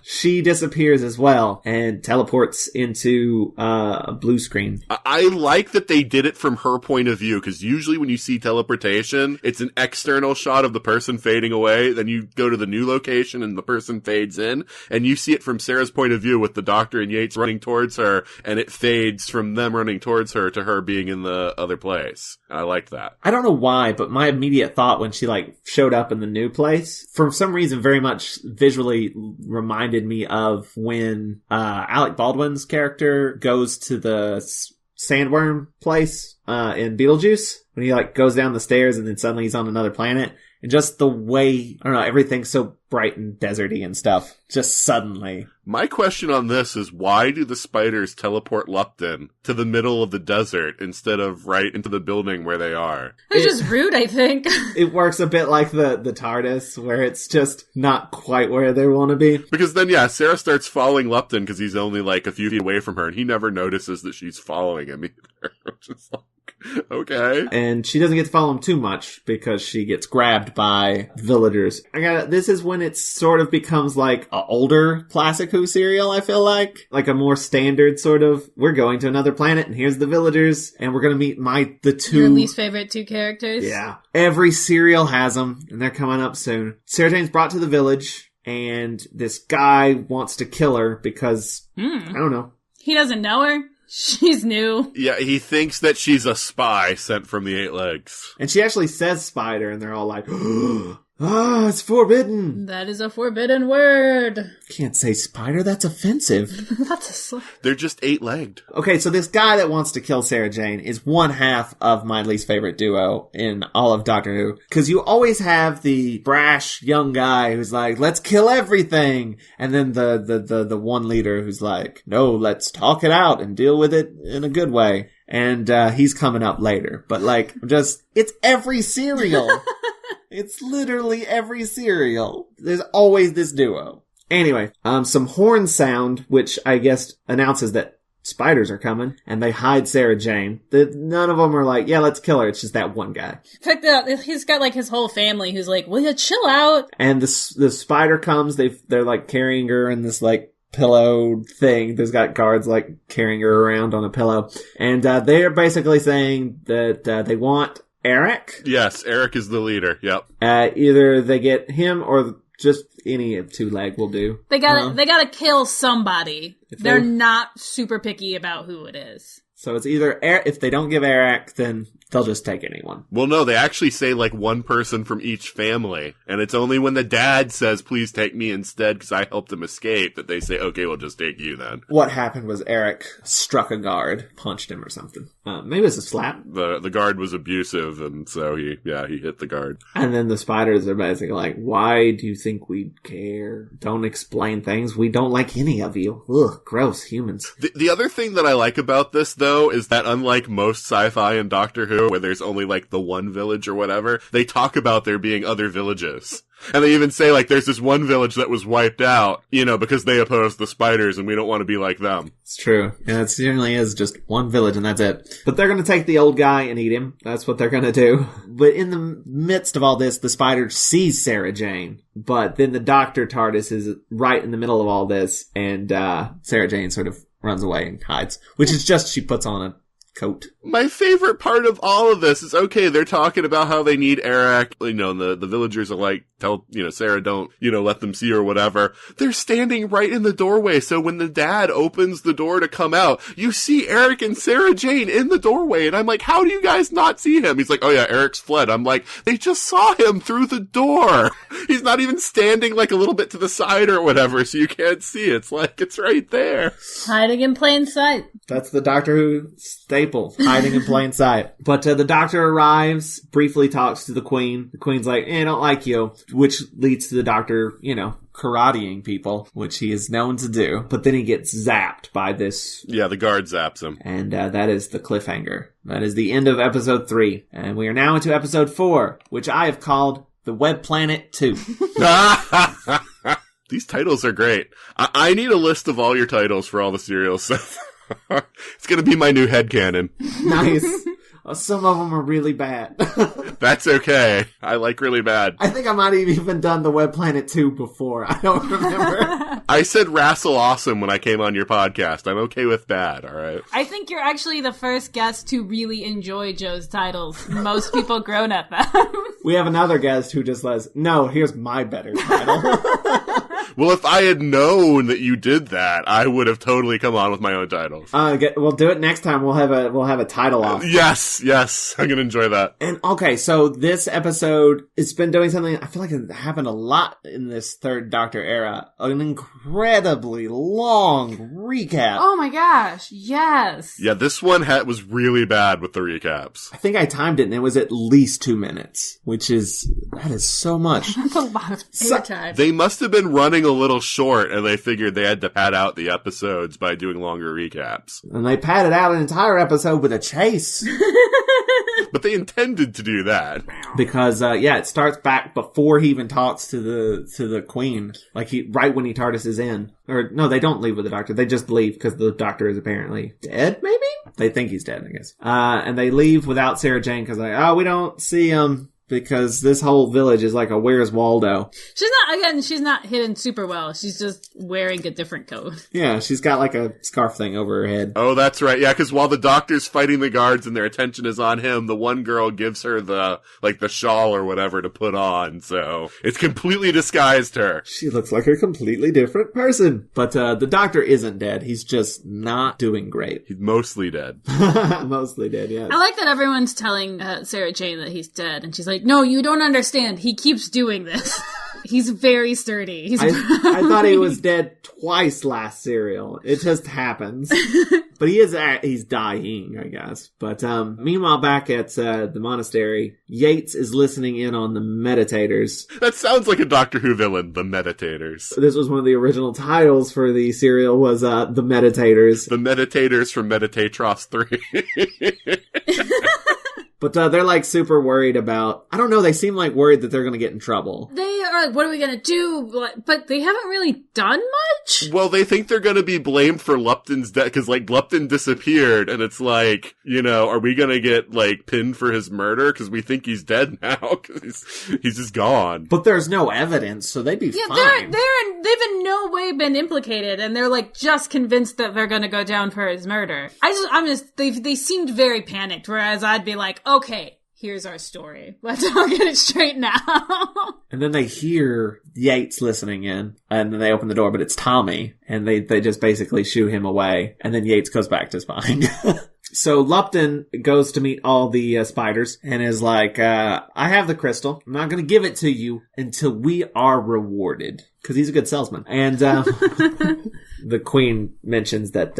she disappears as well and teleports into a blue screen. I like that they did it from her point of view, because usually when you see teleportation, it's an external shot of the person fading away, then you go to the new location and the person fades in, and you see it from Sarah's point of view with the Doctor and Yates running towards her, and it fades from them running towards her to her being in the other place. I liked that. I don't know why, but my immediate thought when she showed up in the new place, for some reason very much visually reminded me of when Alec Baldwin's character goes to the sandworm place in Beetlejuice, when he goes down the stairs and then suddenly he's on another planet. And just the way, I don't know, everything's so bright and deserty and stuff. Just suddenly. My question on this is, why do the spiders teleport Lupton to the middle of the desert instead of right into the building where they are? It's just rude, I think. It works a bit like the TARDIS, where it's just not quite where they want to be. Because then, Sarah starts following Lupton because he's only a few feet away from her, and he never notices that she's following him either. Just okay. And she doesn't get to follow him too much because she gets grabbed by villagers. This is when it sort of becomes like an older classic Who serial, I feel like. Like a more standard sort of, we're going to another planet and here's the villagers and we're going to meet the two... Your least favorite two characters? Yeah. Every serial has them and they're coming up soon. Sarah Jane's brought to the village and this guy wants to kill her because, I don't know. He doesn't know her. She's new. Yeah, he thinks that she's a spy sent from the Eight Legs. And she actually says spider, and they're all like, it's forbidden. That is a forbidden word. Can't say spider, that's offensive. That's They're just 8-legged. Okay, so this guy that wants to kill Sarah Jane is one half of my least favorite duo in all of Doctor Who. Because you always have the brash young guy who's like, let's kill everything. And then the one leader who's like, no, let's talk it out and deal with it in a good way. And he's coming up later. But it's every serial. It's literally every serial. There's always this duo. Anyway, some horn sound, which I guess announces that spiders are coming, and they hide Sarah Jane. None of them are like, yeah, let's kill her. It's just that one guy. In fact, he's got his whole family who's like, will you chill out? And the spider comes, they're carrying her in this pillow thing. There's got guards carrying her around on a pillow. And they're basically saying that they want Eric. Yes, Eric is the leader. Yep. Either they get him or just any of two-leg will do. They gotta kill somebody. They're not super picky about who it is. So it's either if they don't give Eric, then they'll just take anyone. Well, no, they actually say one person from each family. And it's only when the dad says, please take me instead because I helped him escape, that they say, okay, we'll just take you then. What happened was Eric struck a guard, punched him or something. Maybe it was a slap. The guard was abusive, and so he hit the guard. And then the spiders are basically like, why do you think we care? Don't explain things. We don't like any of you. Ugh, gross humans. The other thing that I like about this, though, is that unlike most sci-fi and Doctor Who, where there's only the one village or whatever, they talk about there being other villages. And they even say, there's this one village that was wiped out, because they oppose the spiders and we don't want to be like them. It's true. Yeah, it certainly is just one village and that's it. But they're going to take the old guy and eat him. That's what they're going to do. But in the midst of all this, the spider sees Sarah Jane. But then the Doctor TARDIS is right in the middle of all this. And Sarah Jane sort of runs away and hides. Which is just she puts on a coat. My favorite part of all of this is, okay, they're talking about how they need Eric. You know, the villagers are like, tell, Sarah, don't, let them see or whatever. They're standing right in the doorway. So when the dad opens the door to come out, you see Eric and Sarah Jane in the doorway. And I'm like, how do you guys not see him? He's like, oh yeah, Eric's fled. I'm like, they just saw him through the door. He's not even standing like a little bit to the side or whatever, so you can't see. It's like, it's right there. Hiding in plain sight. That's the Doctor Who staple, hiding in plain sight. But the Doctor arrives, briefly talks to the Queen. The Queen's like, I don't like you, which leads to the Doctor, karateing people, which he is known to do. But then he gets zapped by this. Yeah, the guard zaps him. And that is the cliffhanger. That is the end of episode 3. And we are now into episode 4, which I have called The Web Planet 2. These titles are great. I need a list of all your titles for all the serials. It's going to be my new headcanon. Nice. Some of them are really bad. That's okay. I like really bad. I think I might have even done the Web Planet 2 before. I don't remember. I said Rassel Awesome when I came on your podcast. I'm okay with bad, all right? I think you're actually the first guest to really enjoy Joe's titles. Most people groan at them. We have another guest who just says, no, here's my better title. Well, if I had known that you did that, I would have totally come on with my own titles. We'll do it next time. We'll have a title off. Yes. I'm gonna enjoy that. And okay, so this episode, it's been doing something, I feel like it happened a lot in this third Doctor era. An incredibly long recap. Oh my gosh, yes. Yeah, this one was really bad with the recaps. I think I timed it and it was at least 2 minutes, that is so much. That's a lot of airtime. They must have been running a little short and they figured they had to pad out the episodes by doing longer recaps. And they padded out an entire episode with a chase. But they intended to do that. Because, it starts back before he even talks to the Queen. Like, right when he TARDISes in. Or, no, they don't leave with the Doctor. They just leave because the Doctor is apparently dead, maybe? They think he's dead, I guess. And they leave without Sarah Jane because we don't see him. Because this whole village is like a Where's Waldo. She's not hidden super well. She's just wearing a different coat. Yeah, she's got like a scarf thing over her head. Oh, that's right. Yeah, because while the Doctor's fighting the guards and their attention is on him, the one girl gives her the shawl or whatever to put on. So it's completely disguised her. She looks like a completely different person. But the Doctor isn't dead. He's just not doing great. He's mostly dead. Mostly dead, yes. I like that everyone's telling Sarah Jane that he's dead. And she's like, no, you don't understand. He keeps doing this. He's very sturdy. I thought he was dead twice last serial. It just happens. But he's dying, I guess. But meanwhile, back at the monastery, Yates is listening in on the meditators. That sounds like a Doctor Who villain, the meditators. This was one of the original titles for the serial was the meditators. The meditators from Meditatros 3. But they're like super worried about, I don't know, they seem like worried that they're going to get in trouble. They are like, what are we going to do? But they haven't really done much. Well, they think they're going to be blamed for Lupton's death, because Lupton disappeared, and it's like, are we going to get pinned for his murder? Because we think he's dead now, because he's just gone. But there's no evidence, so they'd be fine. They've in no way been implicated, and they're just convinced that they're going to go down for his murder. They seemed very panicked, whereas I'd be like, okay, here's our story. Let's all get it straight now. And then they hear Yates listening in, and then they open the door, but it's Tommy, and they just basically shoo him away, and then Yates goes back to spying. So Lupton goes to meet all the spiders and is like, I have the crystal. I'm not going to give it to you until we are rewarded. Because he's a good salesman. And the Queen mentions that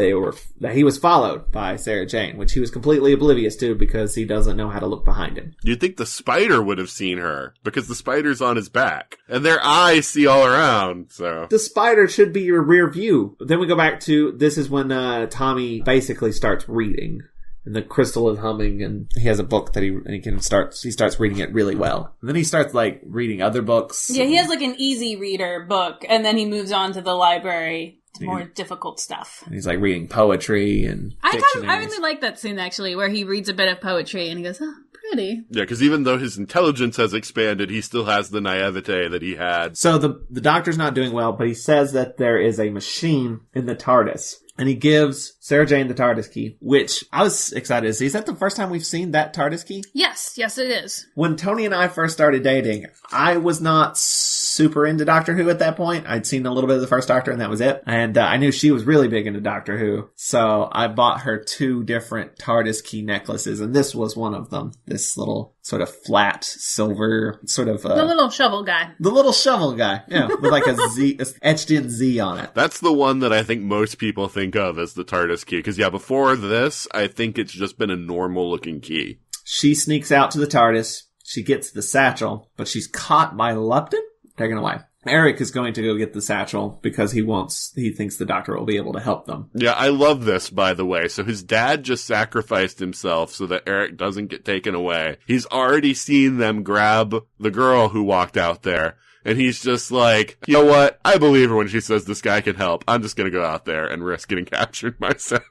he was followed by Sarah Jane, which he was completely oblivious to because he doesn't know how to look behind him. You'd think the spider would have seen her because the spider's on his back. And their eyes see all around, so. The spider should be your rear view. Then we go back to, this is when Tommy basically starts reading. And the crystal is humming, and he has a book that he starts reading it really well. And then he starts, reading other books. Yeah, he has, an easy reader book, and then he moves on to the library to more difficult stuff. And he's, reading poetry and I really like that scene, actually, where he reads a bit of poetry, and he goes, oh, pretty. Yeah, because even though his intelligence has expanded, he still has the naivete that he had. So the Doctor's not doing well, but he says that there is a machine in the TARDIS And he gives Sarah Jane the TARDIS key, which I was excited to see. Is that the first time we've seen that TARDIS key? Yes, it is. When Toni and I first started dating, I was not super into Doctor Who at that point. I'd seen a little bit of the first Doctor and that was it. And I knew she was really big into Doctor Who. So I bought her 2 different TARDIS key necklaces, and this was one of them. This little sort of flat silver sort of... the little shovel guy. The little shovel guy, yeah, with like a Z, etched in Z on it. That's the one that I think most people think of as the TARDIS key. Because, yeah, before this, I think it's just been a normal-looking key. She sneaks out to the TARDIS. She gets the satchel, but she's caught by Lupton, taken away. Eric is going to go get the satchel because he thinks the Doctor will be able to help them. Yeah, I love this, by the way. So his dad just sacrificed himself so that Eric doesn't get taken away. He's already seen them grab the girl who walked out there. And he's just like, you know what? I believe her when she says this guy can help. I'm just going to go out there and risk getting captured myself.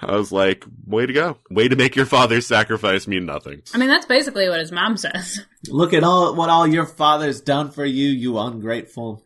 I was like, way to go. Way to make your father's sacrifice mean nothing. I mean, that's basically what his mom says. Look at what all your father's done for you, you ungrateful.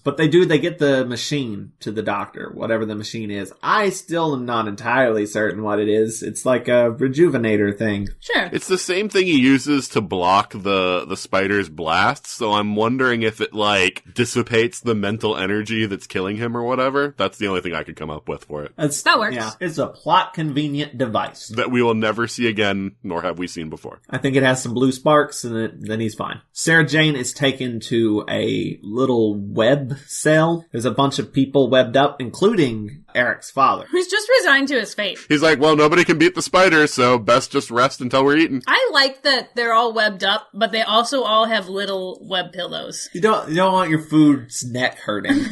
But they get the machine to the Doctor, whatever the machine is. I still am not entirely certain what it is. It's like a rejuvenator thing. Sure. It's the same thing he uses to block the spider's blasts, so I'm wondering if it, like, dissipates the mental energy that's killing him or whatever. That's the only thing I could come up with for it. That works. Yeah, it's a plot-convenient device. That we will never see again, nor have we seen before. I think it has some blue sparks, and then he's fine. Sarah Jane is taken to a little web cell. There's a bunch of people webbed up, including Eric's father. Who's just resigned to his fate. He's like, well, nobody can beat the spider, so best just rest until we're eaten. I like that they're all webbed up, but they also all have little web pillows. You don't want your food's neck hurting.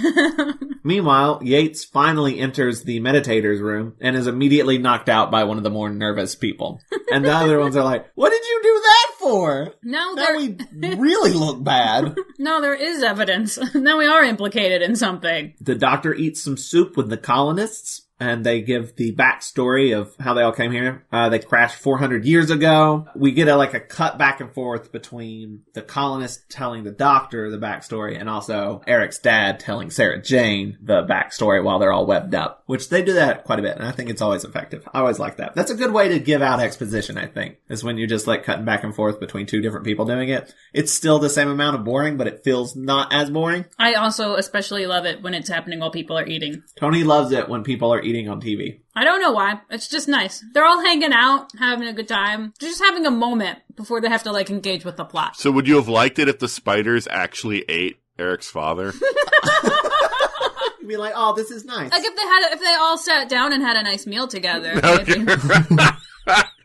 Meanwhile, Yates finally enters the meditator's room and is immediately knocked out by one of the more nervous people. And the other ones are like, what did you do that for? No, now we really look bad. No, there is evidence. Now we are implicated in something. The Doctor eats some soup with the colonists, and they give the backstory of how they all came here. They crashed 400 years ago. We get a cut back and forth between the colonists telling the Doctor the backstory and also Eric's dad telling Sarah Jane the backstory while they're all webbed up, which they do that quite a bit, and I think it's always effective. I always like that. That's a good way to give out exposition, I think, is when you're just cutting back and forth between 2 different people doing it. It's still the same amount of boring, but it feels not as boring. I also especially love it when it's happening while people are eating. Toni loves it when people are eating on TV. I don't know why. It's just nice. They're all hanging out, having a good time. They're just having a moment before they have to engage with the plot. So would you have liked it if the spiders actually ate Eric's father? You'd be like, oh, this is nice. If they all sat down and had a nice meal together. Okay.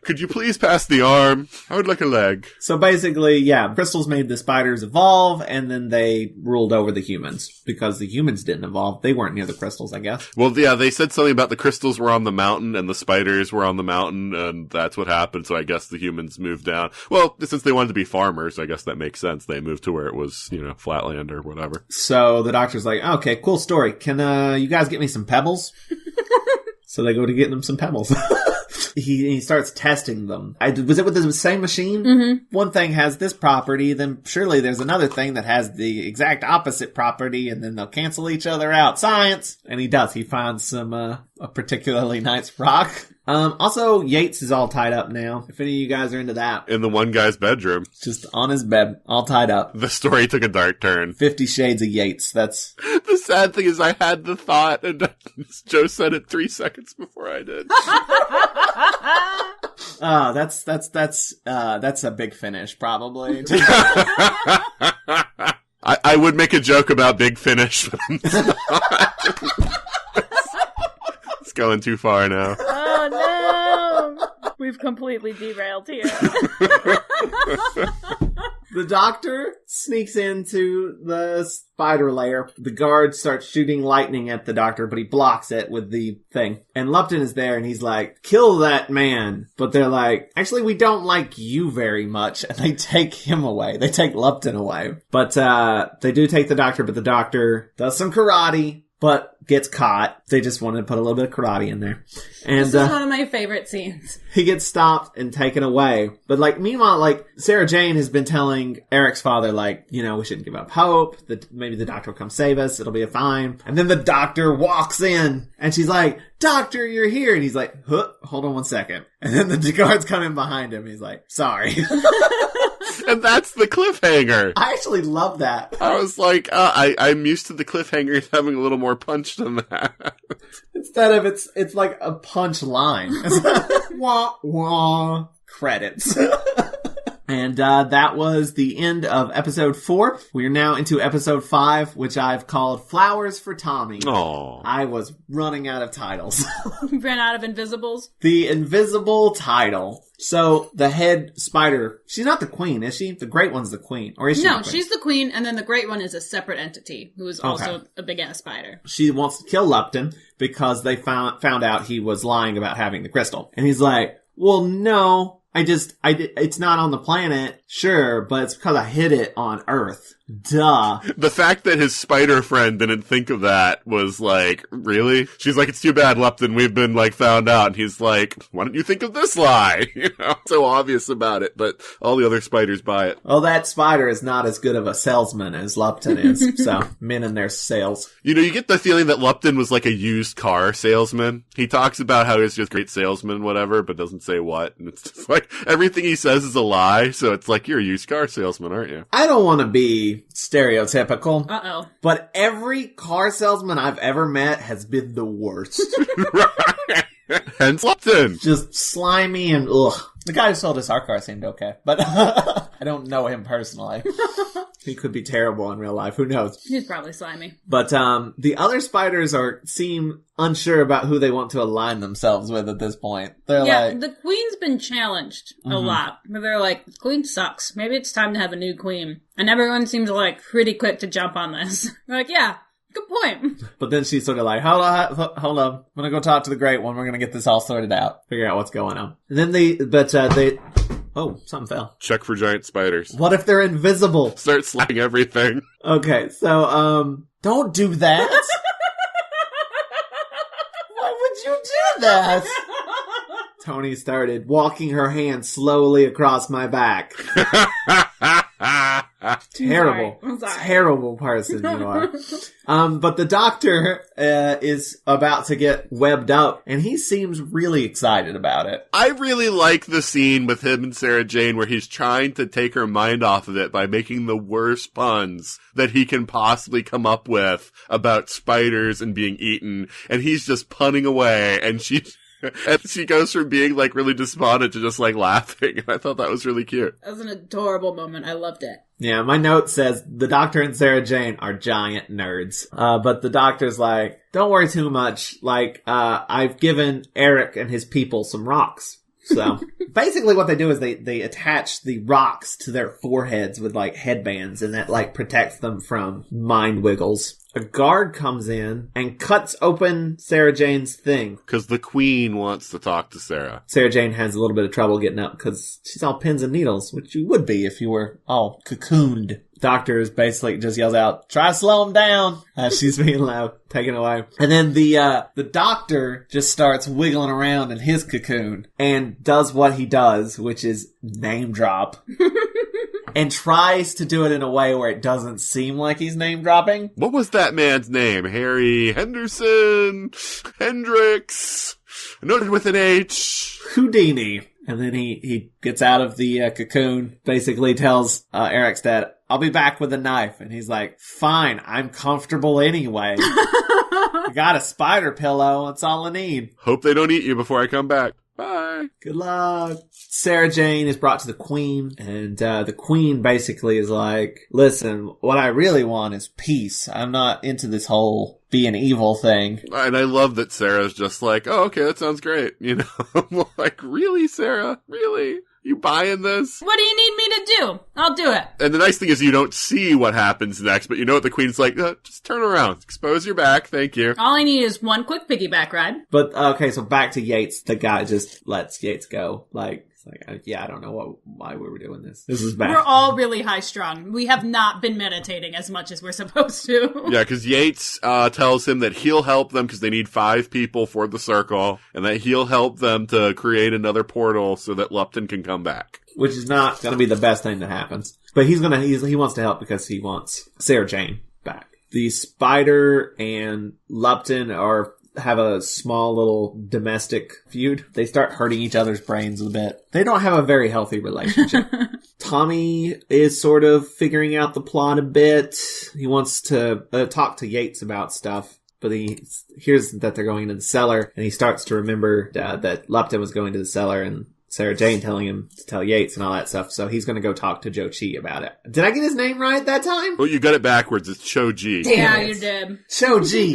Could you please pass the arm? I would like a leg. So basically, yeah, crystals made the spiders evolve, and then they ruled over the humans. Because the humans didn't evolve. They weren't near the crystals, I guess. Well, yeah, they said something about the crystals were on the mountain, and the spiders were on the mountain, and that's what happened, so I guess the humans moved down. Well, since they wanted to be farmers, I guess that makes sense. They moved to where it was, flatland or whatever. So the Doctor's like, okay, cool story. Can you guys get me some pebbles? So they go to get them some pebbles. He starts testing them. Was it with the same machine? Mm-hmm. One thing has this property, then surely there's another thing that has the exact opposite property, and then they'll cancel each other out. Science! And he does. He finds some, a particularly nice rock. Also, Yates is all tied up now. If any of you guys are into that. In the one guy's bedroom. Just on his bed, all tied up. The story took a dark turn. 50 Shades of Yates. That's... The sad thing is I had the thought, and Joe said it 3 seconds before I did. That's a big finish, probably. I would make a joke about Big Finish, but I'm not. It's going too far now. Oh no! We've completely derailed here. The Doctor sneaks into the spider lair. The guard starts shooting lightning at the Doctor, but he blocks it with the thing. And Lupton is there, and he's like, kill that man. But they're like, actually, we don't like you very much. And they take him away. They take Lupton away. But they do take the Doctor, but the Doctor does some karate. But gets caught. They just wanted to put a little bit of karate in there. And This is one of my favorite scenes. he gets stopped and taken away. But, like, meanwhile, like, Sarah Jane has been telling Eric's father, like, you know, we shouldn't give up hope, that maybe the doctor will come save us, it'll be fine. And then the doctor walks in, and she's like, Doctor, you're here. And he's like, huh, hold on one second. And then the guards come in behind him. He's like, sorry. And that's the cliffhanger. I actually love that. I was like, I'm used to the cliffhangers having a little more punch than that. Instead of it's like a punch line. Wah, wah, credits. And that was the end of episode 4. We are now into episode 5, which I've called Flowers for Tommy. Aww. I was running out of titles. Ran out of invisibles. The invisible title. So, the head spider, she's not the queen, is she? The great one's the queen. Or is she No, the queen? she's the queen, and then the great one is a separate entity, who is also a big-ass spider. She wants to kill Lupton because they found out he was lying about having the crystal. And he's like, well, no, it's not on the planet, sure, but it's because I hid it on Earth. Duh. The fact that his spider friend didn't think of that was like, really? She's like, it's too bad, Lupton, we've been like found out. And he's like, why don't you think of this lie? You know, so obvious about it, but all the other spiders buy it. Well, that spider is not as good of a salesman as Lupton is. So, men and their sales. You know, you get the feeling that Lupton was like a used car salesman. He talks about how he's just a great salesman, whatever, but doesn't say what. And it's just like, everything he says is a lie. So it's like, you're a used car salesman, aren't you? I don't want to be stereotypical. Uh-oh. But every car salesman I've ever met has been the worst. Hence Lupton. Just slimy and ugh. The guy who sold us our car seemed okay, but I don't know him personally. He could be terrible in real life. Who knows? He's probably slimy. But the other spiders seem unsure about who they want to align themselves with at this point. They're like, the queen's been challenged a lot. But they're like, the queen sucks. Maybe it's time to have a new queen. And everyone seems like pretty quick to jump on this. They're like, yeah, good point. but then she's sort of like, hold on. I'm gonna go talk to the great one. We're gonna get this all sorted out. Figure out what's going on. And then they oh, something fell. Check for giant spiders. What if they're invisible? Start slapping everything. Okay, so, don't do that. Why would you do that? Toni started walking her hand slowly across my back. Terrible. I'm sorry. Terrible person you are. But the doctor is about to get webbed up, and he seems really excited about it. I really like the scene with him and Sarah Jane where he's trying to take her mind off of it by making the worst puns that he can possibly come up with about spiders and being eaten, and he's just punning away, and she goes from being like really despondent to just like laughing, and I thought that was really cute. That was an adorable moment. I loved it. Yeah, my note says the doctor and Sarah Jane are giant nerds. But the doctor's like, don't worry too much. Like, I've given Eric and his people some rocks. So basically what they do is they attach the rocks to their foreheads with like headbands, and that like protects them from mind wiggles. A guard comes in and cuts open Sarah Jane's thing. Because the queen wants to talk to Sarah. Sarah Jane has a little bit of trouble getting up because she's all pins and needles, which you would be if you were all cocooned. Doctor basically just yells out, try to slow him down, as she's being loud, taken away. And then the doctor just starts wiggling around in his cocoon and does what he does, which is name drop. And tries to do it in a way where it doesn't seem like he's name dropping. What was that man's name? Harry Henderson? Hendricks? Noted with an H. Houdini. And then he gets out of the cocoon, basically tells Eric's dad, I'll be back with a knife. And he's like, fine, I'm comfortable anyway. I got a spider pillow. That's all I need. Hope they don't eat you before I come back. Bye. Good luck. Sarah Jane is brought to the queen, and the queen basically is like, listen, what I really want is peace. I'm not into this whole being evil thing. And I love that Sarah's just like, oh, okay, that sounds great. You know, I'm like, really, Sarah? Really? You buying this? What do you need me to do? I'll do it. And the nice thing is you don't see what happens next, but you know what the queen's like, just turn around, expose your back, thank you. All I need is one quick piggyback ride. But, okay, so back to Yates. The guy just lets Yates go. Like, I don't know why we were doing this. This is bad. We're all really high strung. We have not been meditating as much as we're supposed to. Yeah, because Yates tells him that he'll help them because they need 5 people for the circle, and that he'll help them to create another portal so that Lupton can come back. Which is not going to be the best thing that happens. But he wants to help because he wants Sarah Jane back. The Spider and Lupton have a small little domestic feud. They start hurting each other's brains a bit. They don't have a very healthy relationship. Tommy is sort of figuring out the plot a bit. He wants to talk to Yates about stuff. But he hears that they're going into the cellar, and he starts to remember that Lupton was going to the cellar, and Sarah Jane telling him to tell Yates and all that stuff. So he's going to go talk to Cho-Chi about it. Did I get his name right that time? Well, you got it backwards. It's Cho-Ji. Yeah, you did. Cho-Chi.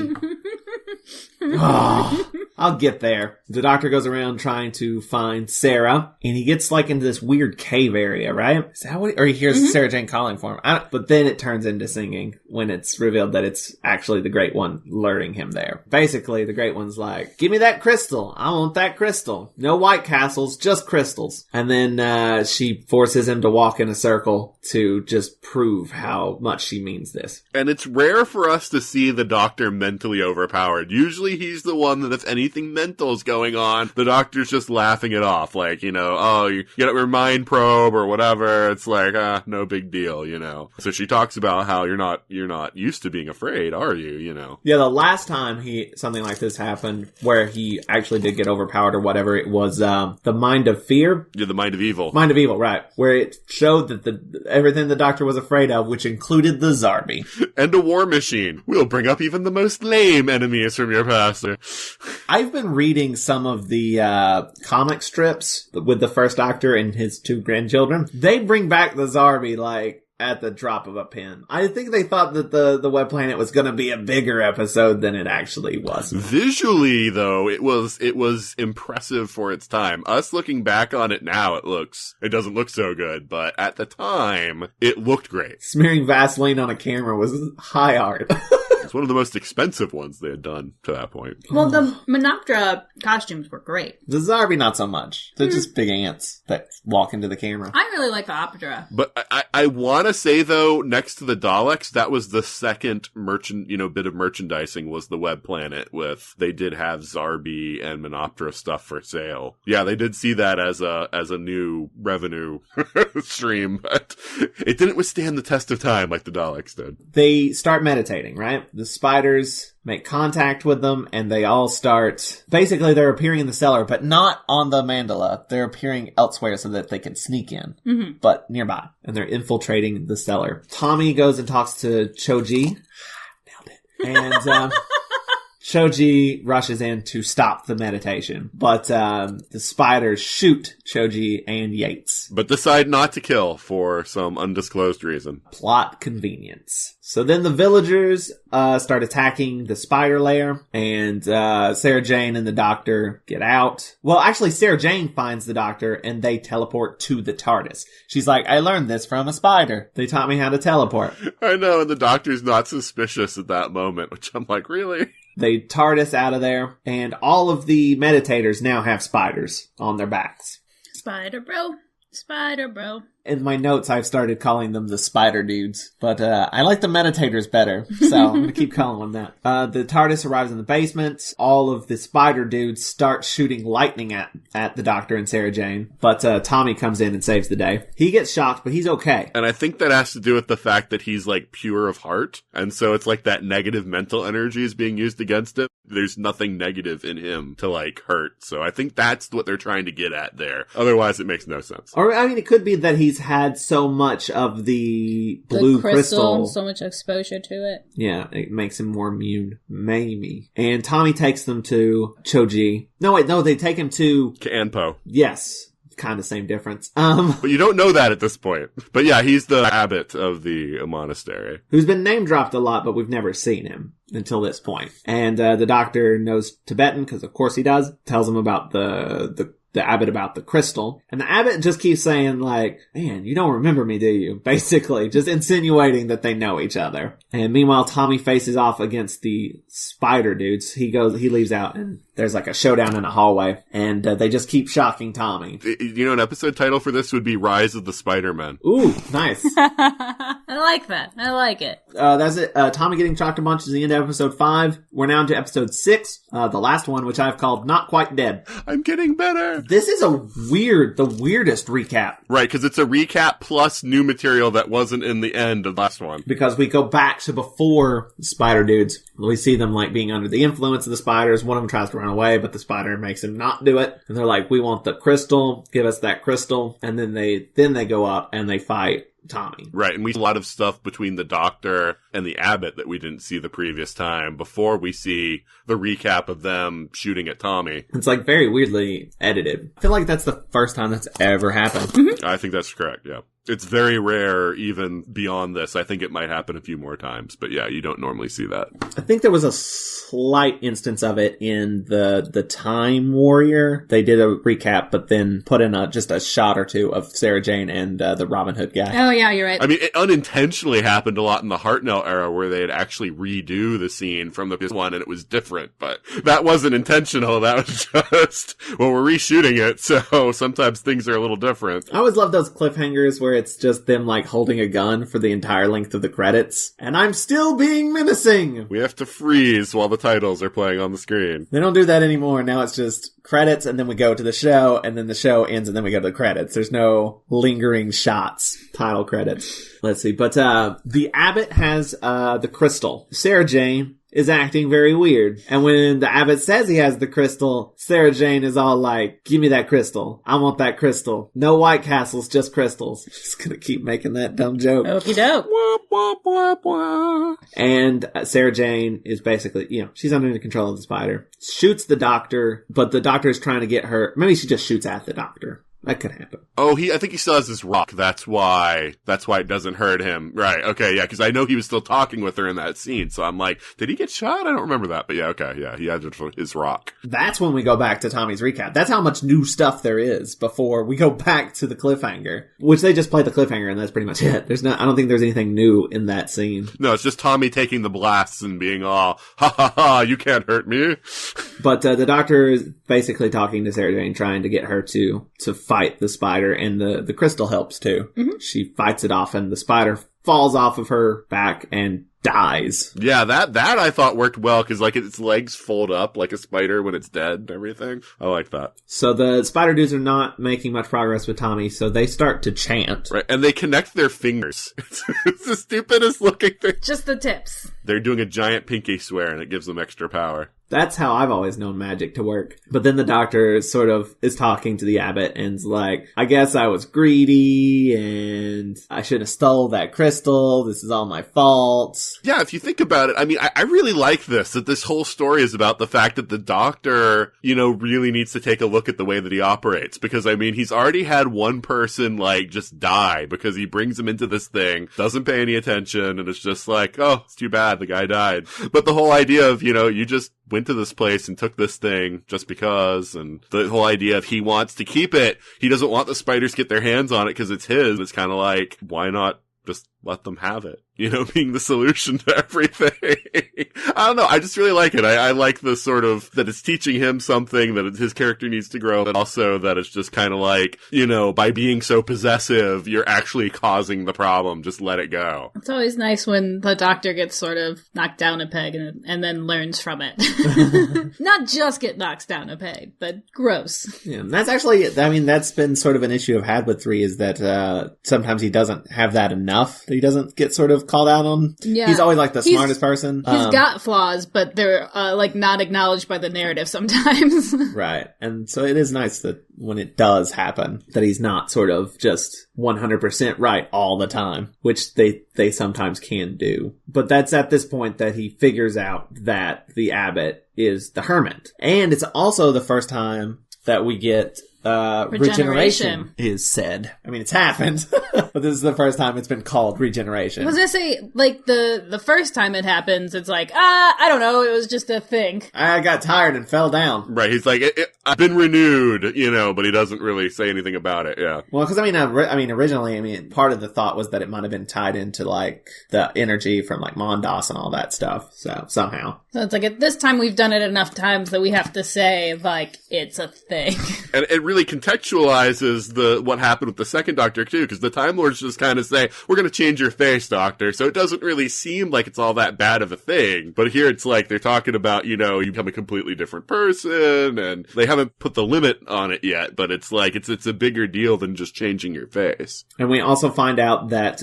Oh, I'll get there. The doctor goes around trying to find Sarah, and he gets into this weird cave area, right? Is that what? Or he hears Sarah Jane calling for him. But then it turns into singing when it's revealed that it's actually the Great One luring him there. Basically, the Great One's like, "Give me that crystal. I want that crystal. No White Castles, just crystals." And then she forces him to walk in a circle to just prove how much she means this. And it's rare for us to see the doctor mentally overpowered. Usually he's the one that if anything mental's going on, the doctor's just laughing it off. Oh, you get your mind probe or whatever. It's no big deal, So she talks about how you're not used to being afraid, are you, Yeah, the last time something like this happened where he actually did get overpowered or whatever, it was the Mind of Fear. Yeah, the Mind of Evil. Mind of Evil, right. Where it showed that everything the doctor was afraid of, which included the Zarbi. And a war machine. We'll bring up even the most lame enemies from your past. I've been reading some of the comic strips with the first Doctor and his 2 grandchildren. They bring back the Zarbi at the drop of a pin. I think they thought that the Web Planet was going to be a bigger episode than it actually was. Visually, though, it was impressive for its time. Us looking back on it now, it doesn't look so good, but at the time, it looked great. Smearing Vaseline on a camera was high art. It's one of the most expensive ones they had done to that point. Well, the Menoptera costumes were great. The Zarbi, not so much. They're just big ants that walk into the camera. I really like the Optera. But I want to say, though, next to the Daleks, that was the second bit of merchandising was the Web Planet they did have Zarbi and Menoptera stuff for sale. Yeah, they did see that as a new revenue stream, but it didn't withstand the test of time like the Daleks did. They start meditating, right? The spiders make contact with them, and they all start... Basically, they're appearing in the cellar, but not on the mandala. They're appearing elsewhere so that they can sneak in, but nearby. And they're infiltrating the cellar. Tommy goes and talks to Cho-Chi. Nailed it. And... Cho-Chi rushes in to stop the meditation, but the spiders shoot Cho-Chi and Yates. But decide not to kill for some undisclosed reason. Plot convenience. So then the villagers start attacking the spider lair, and Sarah Jane and the doctor get out. Well, actually, Sarah Jane finds the doctor, and they teleport to the TARDIS. She's like, "I learned this from a spider. They taught me how to teleport." I know, and the doctor's not suspicious at that moment, which I'm like, really? They TARDIS out of there, and all of the meditators now have spiders on their backs. Spider bro. Spider bro. In my notes, I've started calling them the spider dudes, but I like the meditators better, so I'm going to keep calling them that. The TARDIS arrives in the basement. All of the spider dudes start shooting lightning at the doctor and Sarah Jane, but Tommy comes in and saves the day. He gets shocked, but he's okay. And I think that has to do with the fact that he's, pure of heart, and so it's like that negative mental energy is being used against him. There's nothing negative in him to, hurt, so I think that's what they're trying to get at there. Otherwise, it makes no sense. Or, it could be that he's had so much of the blue crystal, so much exposure to it. Yeah, it makes him more immune. Maybe. And Tommy takes them to Cho-Chi. No, they take him to... Kanpo. Yes. Kind of same difference. But you don't know that at this point. But yeah, he's the abbot of the monastery. Who's been name dropped a lot, but we've never seen him until this point. And the doctor knows Tibetan, because of course he does. Tells him about the the abbot about the crystal. And the abbot just keeps saying like, man, you don't remember me, do you? Basically, just insinuating that they know each other. And meanwhile, Tommy faces off against the spider dudes. He leaves out, and there's like a showdown in a hallway, and they just keep shocking Tommy. You know, an episode title for this would be Rise of the Spider-Men. Ooh, nice. I like that. I like it. That's it. Tommy getting shocked a bunch is the end of episode 5. We're now into episode 6, the last one, which I've called Not Quite Dead. I'm getting better. This is the weirdest recap. Right, because it's a recap plus new material that wasn't in the end of the last one. Because we go back to before the spider dudes. We see them like being under the influence of the spiders. One of them tries to run away, but the spider makes him not do it. And they're like, we want the crystal. Give us that crystal. And then they go up and they fight Tommy. Right, and we see a lot of stuff between the doctor and the abbot that we didn't see the previous time before we see the recap of them shooting at Tommy. It's like very weirdly edited. I feel like that's the first time that's ever happened. Mm-hmm. I think that's correct, yeah. It's very rare even beyond this. I think it might happen a few more times, but yeah, you don't normally see that. I think there was a slight instance of it in the Time Warrior. They did a recap, but then put in just a shot or two of Sarah Jane and the Robin Hood guy. Oh yeah, you're right. I mean, it unintentionally happened a lot in the Hartnell era where they'd actually redo the scene from the previous one and it was different, but that wasn't intentional. That was just, well, we're reshooting it, so sometimes things are a little different. I always love those cliffhangers where it's just them like holding a gun for the entire length of the credits. And I'm still being menacing! We have to freeze while the titles are playing on the screen. They don't do that anymore. Now it's just credits and then we go to the show and then the show ends and then we go to the credits. There's no lingering shots, title credits. Let's see. But the abbot has the crystal. Sarah Jane is acting very weird. And when the abbot says he has the crystal, Sarah Jane is all like, give me that crystal. I want that crystal. No White Castles, just crystals. Just gonna keep making that dumb joke. Okie doke. And Sarah Jane is basically, she's under the control of the spider. Shoots the doctor, but the doctor is trying to get her. Maybe she just shoots at the doctor. That could happen. Oh, I think he still has his rock. That's why it doesn't hurt him. Right. Okay. Yeah. Cause I know he was still talking with her in that scene. So I'm like, did he get shot? I don't remember that. But yeah. Okay. Yeah. He had his rock. That's when we go back to Tommy's recap. That's how much new stuff there is before we go back to the cliffhanger, which they just play the cliffhanger and that's pretty much it. I don't think there's anything new in that scene. No, it's just Tommy taking the blasts and being all, ha ha ha, you can't hurt me. But the doctor is basically talking to Sarah Jane, trying to get her to fight the spider, and the crystal helps too. Mm-hmm. She fights it off and the spider falls off of her back and dies. Yeah, that I thought worked well, because like its legs fold up like a spider when it's dead and everything. I like that. So the spider dudes are not making much progress with Tommy, so they start to chant. Right, and they connect their fingers. It's the stupidest looking thing. Just the tips. They're doing a giant pinky swear and it gives them extra power. That's how I've always known magic to work. But then the doctor sort of is talking to the abbot and's like, I guess I was greedy and I shouldn't have stole that crystal. This is all my fault. Yeah, if you think about it, I mean, I really like that this whole story is about the fact that the doctor, really needs to take a look at the way that he operates. Because, I mean, he's already had one person, just die because he brings him into this thing, doesn't pay any attention, and it's just like, oh, it's too bad, the guy died. But the whole idea of, you just went to this place and took this thing just because, and the whole idea of he wants to keep it, he doesn't want the spiders to get their hands on it because it's his. It's kind of like, why not just let them have it? Being the solution to everything. I don't know. I just really like it. I like the sort of, that it's teaching him something, that his character needs to grow, and also that it's just kind of like, by being so possessive, you're actually causing the problem. Just let it go. It's always nice when the doctor gets sort of knocked down a peg and then learns from it. Not just get knocked down a peg, but gross. Yeah, and that's actually, that's been sort of an issue I've had with 3 is that sometimes he doesn't have that enough. He doesn't get sort of called out on. Yeah. He's always like the smartest person. He's got flaws, but they're not acknowledged by the narrative sometimes. Right. And so it is nice that when it does happen, that he's not sort of just 100% right all the time, which they sometimes can do. But that's at this point that he figures out that the abbot is the hermit. And it's also the first time that we get regeneration is said. I mean, it's happened, but this is the first time it's been called regeneration. I was gonna say, like, the first time it happens, it's like, I don't know, it was just a thing. I got tired and fell down. Right, he's like, I've been renewed, but he doesn't really say anything about it, yeah. Well, because, originally, part of the thought was that it might have been tied into, like, the energy from, like, Mondos and all that stuff, so, somehow. So it's like, at this time we've done it enough times that we have to say, like, it's a thing. And it really contextualizes what happened with the second Doctor, too, because the Time Lords just kind of say, we're going to change your face, Doctor, so it doesn't really seem like it's all that bad of a thing. But here it's like, they're talking about, you become a completely different person, and they haven't put the limit on it yet, but it's like, it's a bigger deal than just changing your face. And we also find out that,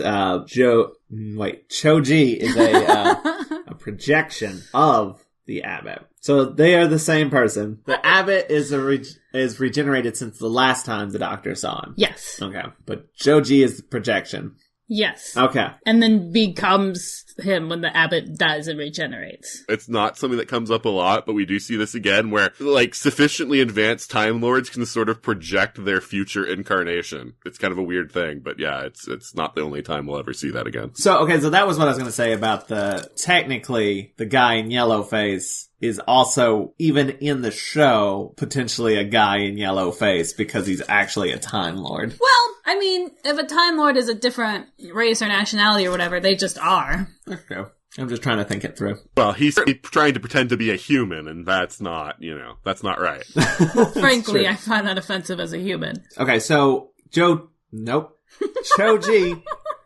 Cho-Ji is a projection of the Abbot. So they are the same person. The Abbot is regenerated since the last time the Doctor saw him. Yes. Okay. But Cho-Ji is the projection. Yes. Okay. And then becomes him when the Abbot dies and regenerates. It's not something that comes up a lot, but we do see this again where, like, sufficiently advanced Time Lords can sort of project their future incarnation. It's kind of a weird thing, but yeah, it's not the only time we'll ever see that again. So that was what I was going to say about technically, the guy in yellow face is also, even in the show, potentially a guy in yellow face because he's actually a Time Lord. Well, I mean, if a Time Lord is a different race or nationality or whatever, they just are. Okay. I'm just trying to think it through. Well, he's trying to pretend to be a human, and that's not, that's not right. Frankly, I find that offensive as a human. Okay, so, Cho-Ji.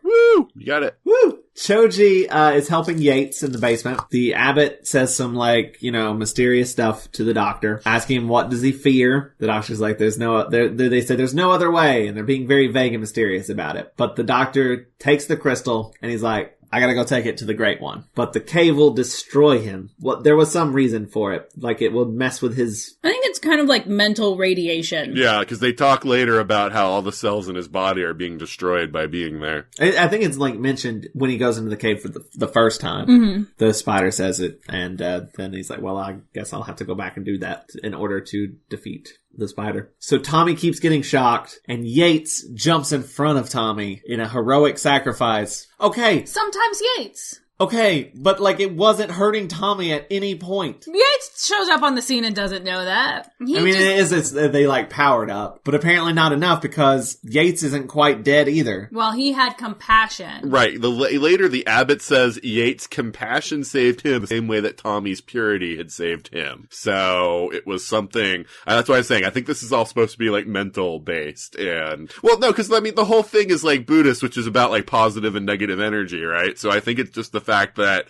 Woo! You got it. Woo! Cho-Ji is helping Yates in the basement. The Abbot says some, mysterious stuff to the Doctor, asking him what does he fear. The Doctor's like, they say there's no other way, and they're being very vague and mysterious about it. But the Doctor takes the crystal, and he's like, I gotta go take it to the Great One. But the cave will destroy him. There was some reason for it. Like, it will mess with his... I think it's kind of like mental radiation. Yeah, because they talk later about how all the cells in his body are being destroyed by being there. I think it's, mentioned when he goes into the cave for the first time. Mm-hmm. The spider says it, and then he's like, well, I guess I'll have to go back and do that in order to defeat the spider. So Tommy keeps getting shocked, and Yates jumps in front of Tommy in a heroic sacrifice. Okay. Sometimes Yates. Okay, but it wasn't hurting Tommy at any point. Yates shows up on the scene and doesn't know that. They powered up, but apparently not enough because Yates isn't quite dead either. Well, he had compassion. Right. Later the Abbot says Yates' compassion saved him the same way that Tommy's purity had saved him. So it was something, that's why I was saying, I think this is all supposed to be mental based and, well, no, because the whole thing is Buddhist, which is about positive and negative energy, right? So I think it's just the fact that,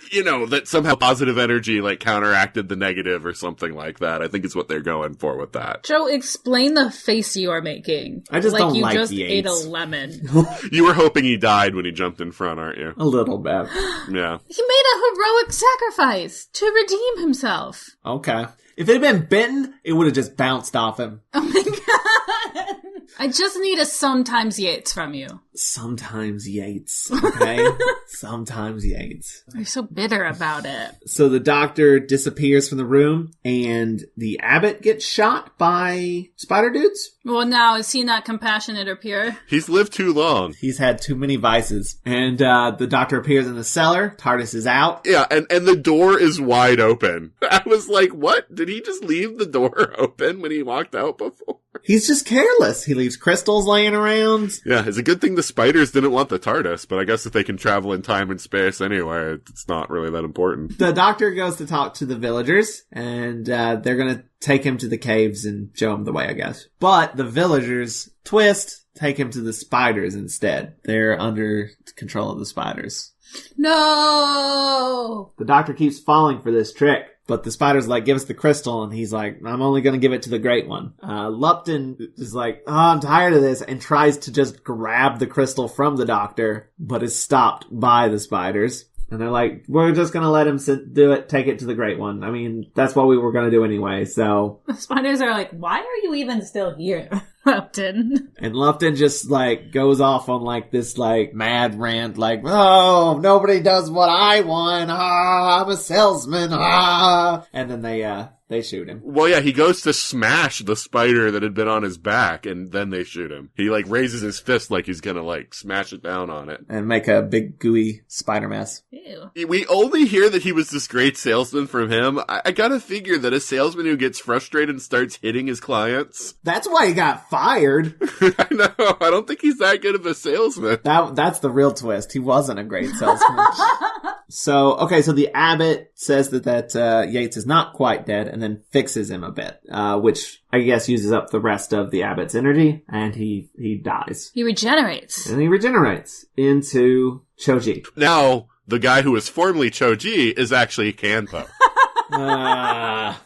that somehow positive energy counteracted the negative or something like that. I think it's what they're going for with that. Joe, explain the face you are making. I just don't like you just Yates. ate a lemon. You were hoping he died when he jumped in front, aren't you? A little bit. Yeah. He made a heroic sacrifice to redeem himself. Okay. If it had been bitten, it would have just bounced off him. Oh my god. I just need a sometimes Yates from you. Sometimes Yates, okay? Sometimes Yates. You're so bitter about it. So the Doctor disappears from the room, and the Abbot gets shot by spider dudes? Well, now, is he not compassionate or pure? He's lived too long. He's had too many vices. And the Doctor appears in the cellar. TARDIS is out. Yeah, and the door is wide open. I was like, what? Did he just leave the door open when he walked out before? He's just careless. He leaves crystals laying around. Yeah, it's a good thing the spiders didn't want the TARDIS, but I guess if they can travel in time and space anyway, it's not really that important. The Doctor goes to talk to the villagers, and they're going to take him to the caves and show him the way, I guess. But the villagers take him to the spiders instead. They're under control of the spiders. No! The Doctor keeps falling for this trick. But the spider's like, give us the crystal, and he's like, I'm only gonna give it to the Great One. Lupton is like, I'm tired of this, and tries to just grab the crystal from the Doctor, but is stopped by the spiders. And they're like, we're just gonna let him do it, take it to the Great One. I mean, that's what we were gonna do anyway, so... The spiders are like, why are you even still here, Lupton? And Lupton just, goes off on, this, mad rant, oh, nobody does what I want, I'm a salesman, And then they they shoot him. Well, yeah, he goes to smash the spider that had been on his back, and then they shoot him. He, like, raises his fist like he's gonna, like, smash it down on it. And make a big gooey spider mess. Ew. We only hear that he was this great salesman from him. I gotta figure that a salesman who gets frustrated and starts hitting his clients. That's why he got fired. I know. I don't think he's that good of a salesman. That's the real twist. He wasn't a great salesman. So the abbot says that Yates is not quite dead and then fixes him a bit, which I guess uses up the rest of the abbot's energy, and he dies. He regenerates. And he regenerates into Choji. Now, the guy who was formerly Choji is actually Kanpo.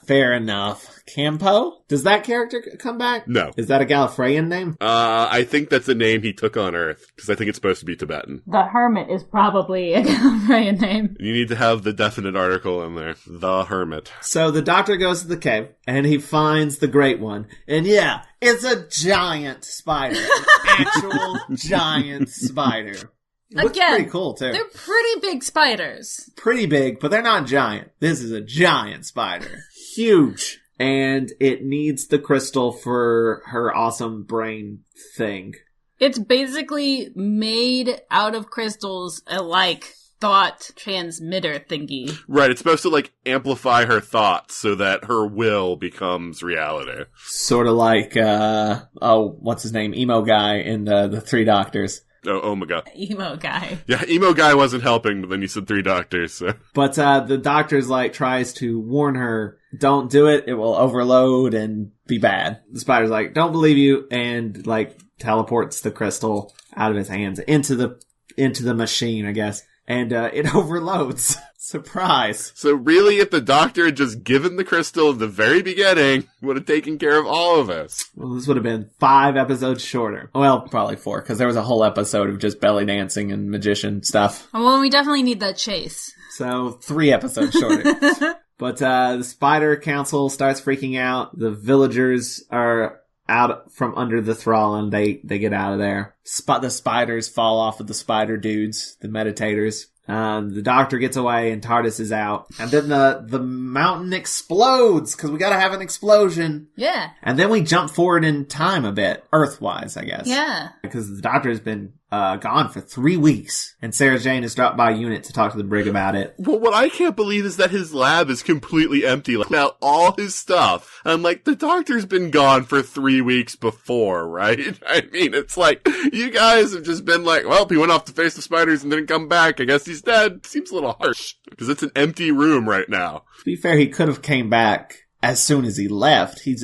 Fair enough. Campo? Does that character come back? No. Is that a Gallifreyan name? I think that's a name he took on Earth, because I think it's supposed to be Tibetan. The Hermit is probably a Gallifreyan name. You need to have the definite article in there. The Hermit. So the doctor goes to the cave, and he finds the Great One. And yeah, it's a giant spider. An actual giant spider. Looks Again, pretty cool, too. They're pretty big spiders. Pretty big, but they're not giant. This is a giant spider. Huge. And it needs the crystal for her awesome brain thing. It's basically made out of crystals, a, like, thought transmitter thingy. Right, it's supposed to, like, amplify her thoughts so that her will becomes reality. Sort of like, what's his name? Emo guy in the Three Doctors. Oh, Omega. Emo guy. Yeah, Emo guy wasn't helping, but then you said Three Doctors, so. But the doctor's like tries to warn her, don't do it, it will overload and be bad. The spider's like, don't believe you, and like teleports the crystal out of his hands into the machine, I guess. And it overloads. Surprise. So really, if the doctor had just given the crystal at the very beginning, would have taken care of all of us. Well, this would have been 5 episodes shorter. Well, probably 4, because there was a whole episode of just belly dancing and magician stuff. Well, we definitely need that chase. So 3 episodes shorter. But the spider council starts freaking out. The villagers are out from under the thrall, and they get out of there. The spiders fall off of the spider dudes, the meditators. The doctor gets away, and TARDIS is out. And then the mountain explodes, because we gotta have an explosion. Yeah. And then we jump forward in time a bit, Earth-wise, I guess. Yeah. Because the doctor has been gone for 3 weeks, and Sarah Jane has dropped by Unit to talk to the brig about it. Well, what I can't believe is that his lab is completely empty. Like, now, all his stuff. I'm like, the doctor's been gone for 3 weeks before, right? I mean, it's like, you guys have just been like, well, he went off to face the spiders and didn't come back. I guess he's dead. Seems a little harsh, because it's an empty room right now. To be fair, he could have came back as soon as he left. He's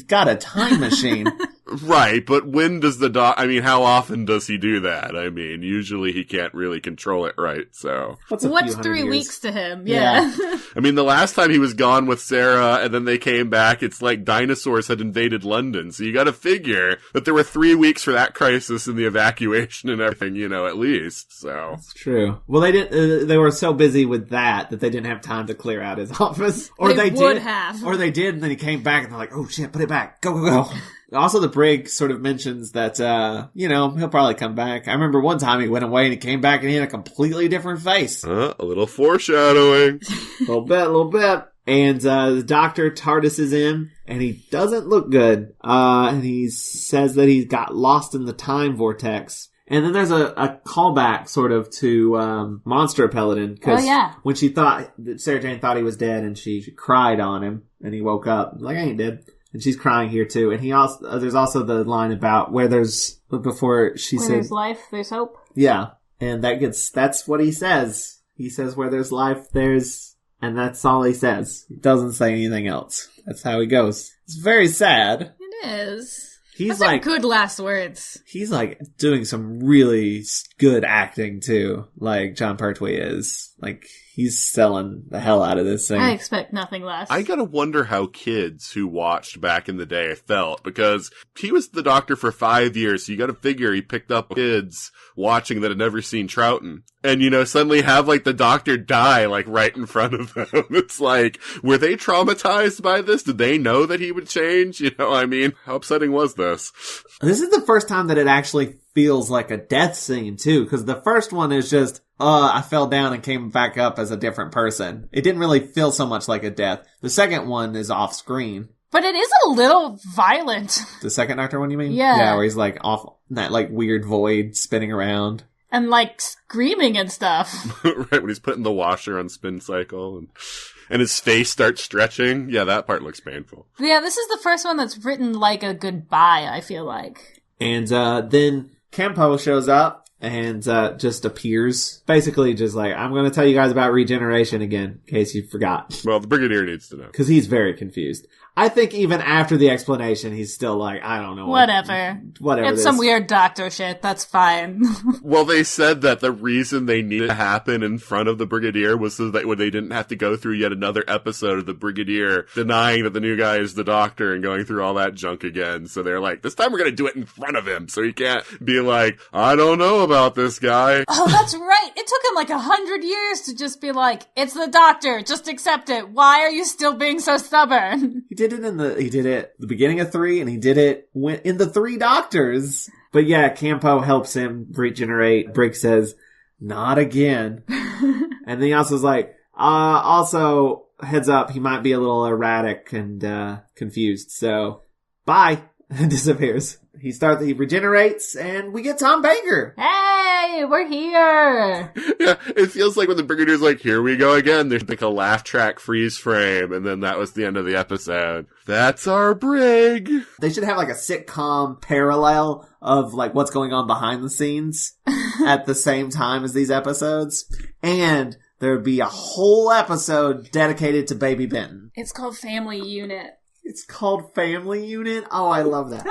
got a time machine. Right, but when does how often does he do that? I mean, usually he can't really control it right, so. What's 3 weeks to him? Yeah. I mean, the last time he was gone with Sarah and then they came back, it's like dinosaurs had invaded London, so you gotta figure that there were 3 weeks for that crisis and the evacuation and everything, at least, so. That's true. Well, they were so busy with that they didn't have time to clear out his office. Or they did. would have. Or they did, and then he came back and they're like, oh shit, put it back. Go, go, go. Also, the brig sort of mentions that, he'll probably come back. I remember one time he went away and he came back and he had a completely different face. A little foreshadowing. little bit. And the doctor TARDIS is in, and he doesn't look good. And he says that he got lost in the time vortex. And then there's a callback sort of to Monster Peladon. Because when Sarah Jane thought he was dead, and she cried on him, and he woke up. Like, I ain't dead. And she's crying here too. And there's also the line about where there's life, there's hope. Yeah. And that's what he says. He says where there's life, and that's all he says. He doesn't say anything else. That's how he goes. It's very sad. It is. He's Those are good last words. He's like doing some really good acting too. Like John Pertwee is. Like, he's selling the hell out of this thing. I expect nothing less. I gotta wonder how kids who watched back in the day felt, because he was the doctor for 5 years, so you gotta figure he picked up kids watching that had never seen Troughton. And, suddenly have, like, the doctor die, like, right in front of them. It's like, were they traumatized by this? Did they know that he would change? How upsetting was this? This is the first time that it actually feels like a death scene, too, because the first one is just, I fell down and came back up as a different person. It didn't really feel so much like a death. The second one is off screen. But it is a little violent. The second Doctor one, you mean? Yeah. Yeah, where he's, like, off in that, like, weird void spinning around. And, like, screaming and stuff. Right, when he's putting the washer on spin cycle and his face starts stretching. Yeah, that part looks painful. Yeah, this is the first one that's written like a goodbye, I feel like. And then Campo shows up and just appears. Basically just like, I'm going to tell you guys about regeneration again, in case you forgot. Well, the Brigadier needs to know. Because he's very confused. I think even after the explanation, he's still like, I don't know. Whatever. It's some weird doctor shit. That's fine. Well, they said that the reason they needed it to happen in front of the Brigadier was so that they didn't have to go through yet another episode of the Brigadier denying that the new guy is the Doctor and going through all that junk again. So they're like, this time we're going to do it in front of him. So he can't be like, I don't know about this guy. Oh, that's right. It took him like 100 years to just be like, it's the Doctor. Just accept it. Why are you still being so stubborn? He did it at the beginning of 3, and he did it in the 3 Doctors. But yeah, Campo helps him regenerate. Briggs says, not again. And then he also is like, also, heads up, he might be a little erratic and confused. So, bye. And disappears. He regenerates, and we get Tom Baker. Hey, we're here. Yeah, it feels like when the Brigadier's like, here we go again, there's like a laugh track freeze frame, and then that was the end of the episode. That's our Brig. They should have like a sitcom parallel of like what's going on behind the scenes at the same time as these episodes. And there would be a whole episode dedicated to Baby Benton. It's called Family Unit. It's called Family Unit? Oh, I love that.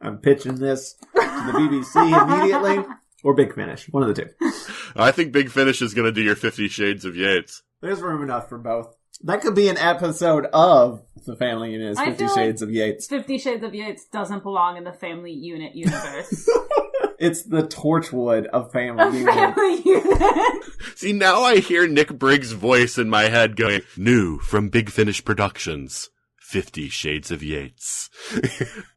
I'm pitching this to the BBC immediately. Or Big Finish. One of the two. I think Big Finish is going to do your 50 Shades of Yates. There's room enough for both. That could be an episode of the Family Unit, 50 Shades of Yates. 50 Shades of Yates doesn't belong in the Family Unit universe. It's the Torchwood of Family Unit. Family Unit. See, now I hear Nick Briggs' voice in my head going, new from Big Finish Productions. 50 Shades of Yates.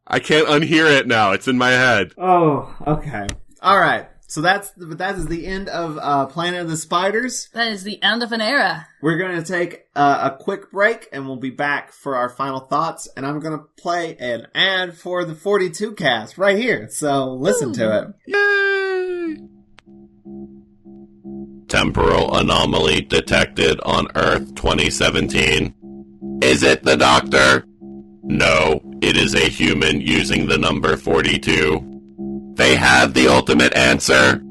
I can't unhear it now. It's in my head. Oh, okay. All right. So that is the end of Planet of the Spiders. That is the end of an era. We're going to take a quick break, and we'll be back for our final thoughts. And I'm going to play an ad for the 42 cast right here. So listen to it. Yay! Temporal anomaly detected on Earth 2017. Is it the Doctor? No, it is a human using the number 42. They have the ultimate answer.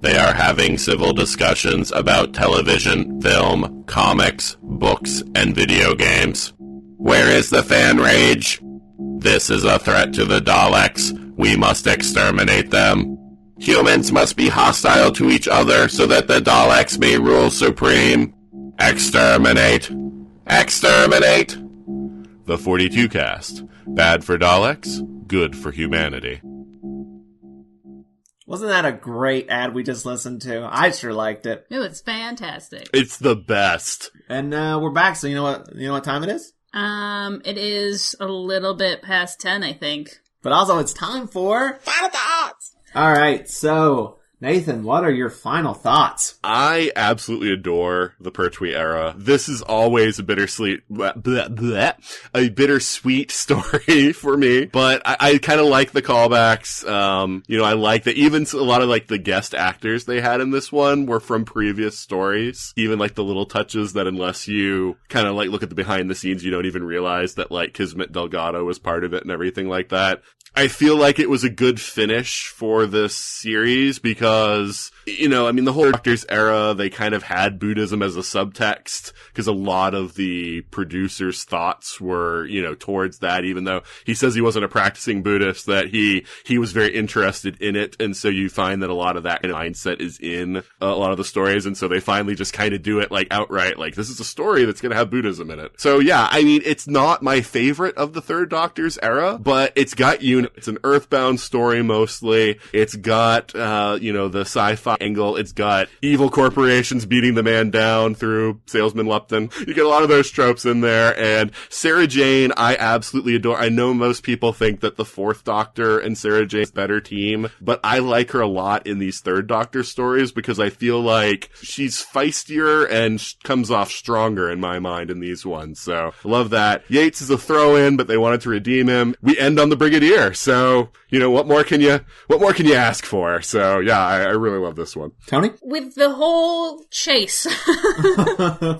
They are having civil discussions about television, film, comics, books, and video games. Where is the fan rage? This is a threat to the Daleks. We must exterminate them. Humans must be hostile to each other so that the Daleks may rule supreme. Exterminate. Exterminate! The 42 cast. Bad for Daleks, good for humanity. Wasn't that a great ad we just listened to? I sure liked it. It was fantastic. It's the best. And we're back, so you know what time it is? It is a little bit past 10, I think. But also it's time for Final Thoughts! Alright, so Nathan, what are your final thoughts? I absolutely adore the Pertwee era. This is always a bittersweet story for me, but I kind of like the callbacks. I like that even a lot of like the guest actors they had in this one were from previous stories. Even like the little touches that unless you kind of like look at the behind the scenes, you don't even realize that like Kismet Delgado was part of it and everything like that. I feel like it was a good finish for this series because, the whole Doctor's era, they kind of had Buddhism as a subtext because a lot of the producers' thoughts were, towards that, even though he says he wasn't a practicing Buddhist, that he was very interested in it. And so you find that a lot of that kind of mindset is in a lot of the stories. And so they finally just kind of do it like outright, like this is a story that's going to have Buddhism in it. So yeah, it's not my favorite of the Third Doctor's era, but it's got unity mean, it's an Earthbound story mostly. It's got, the sci-fi angle. It's got evil corporations beating the man down through salesman Lupton. You get a lot of those tropes in there. And Sarah Jane, I absolutely adore. I know most people think that the Fourth Doctor and Sarah Jane's better team, but I like her a lot in these Third Doctor stories because I feel like she's feistier and comes off stronger in my mind in these ones. So I love that. Yates is a throw-in, but they wanted to redeem him. We end on the Brigadier. So, what more can you ask for? So yeah, I really love this one. Tony? With the whole chase.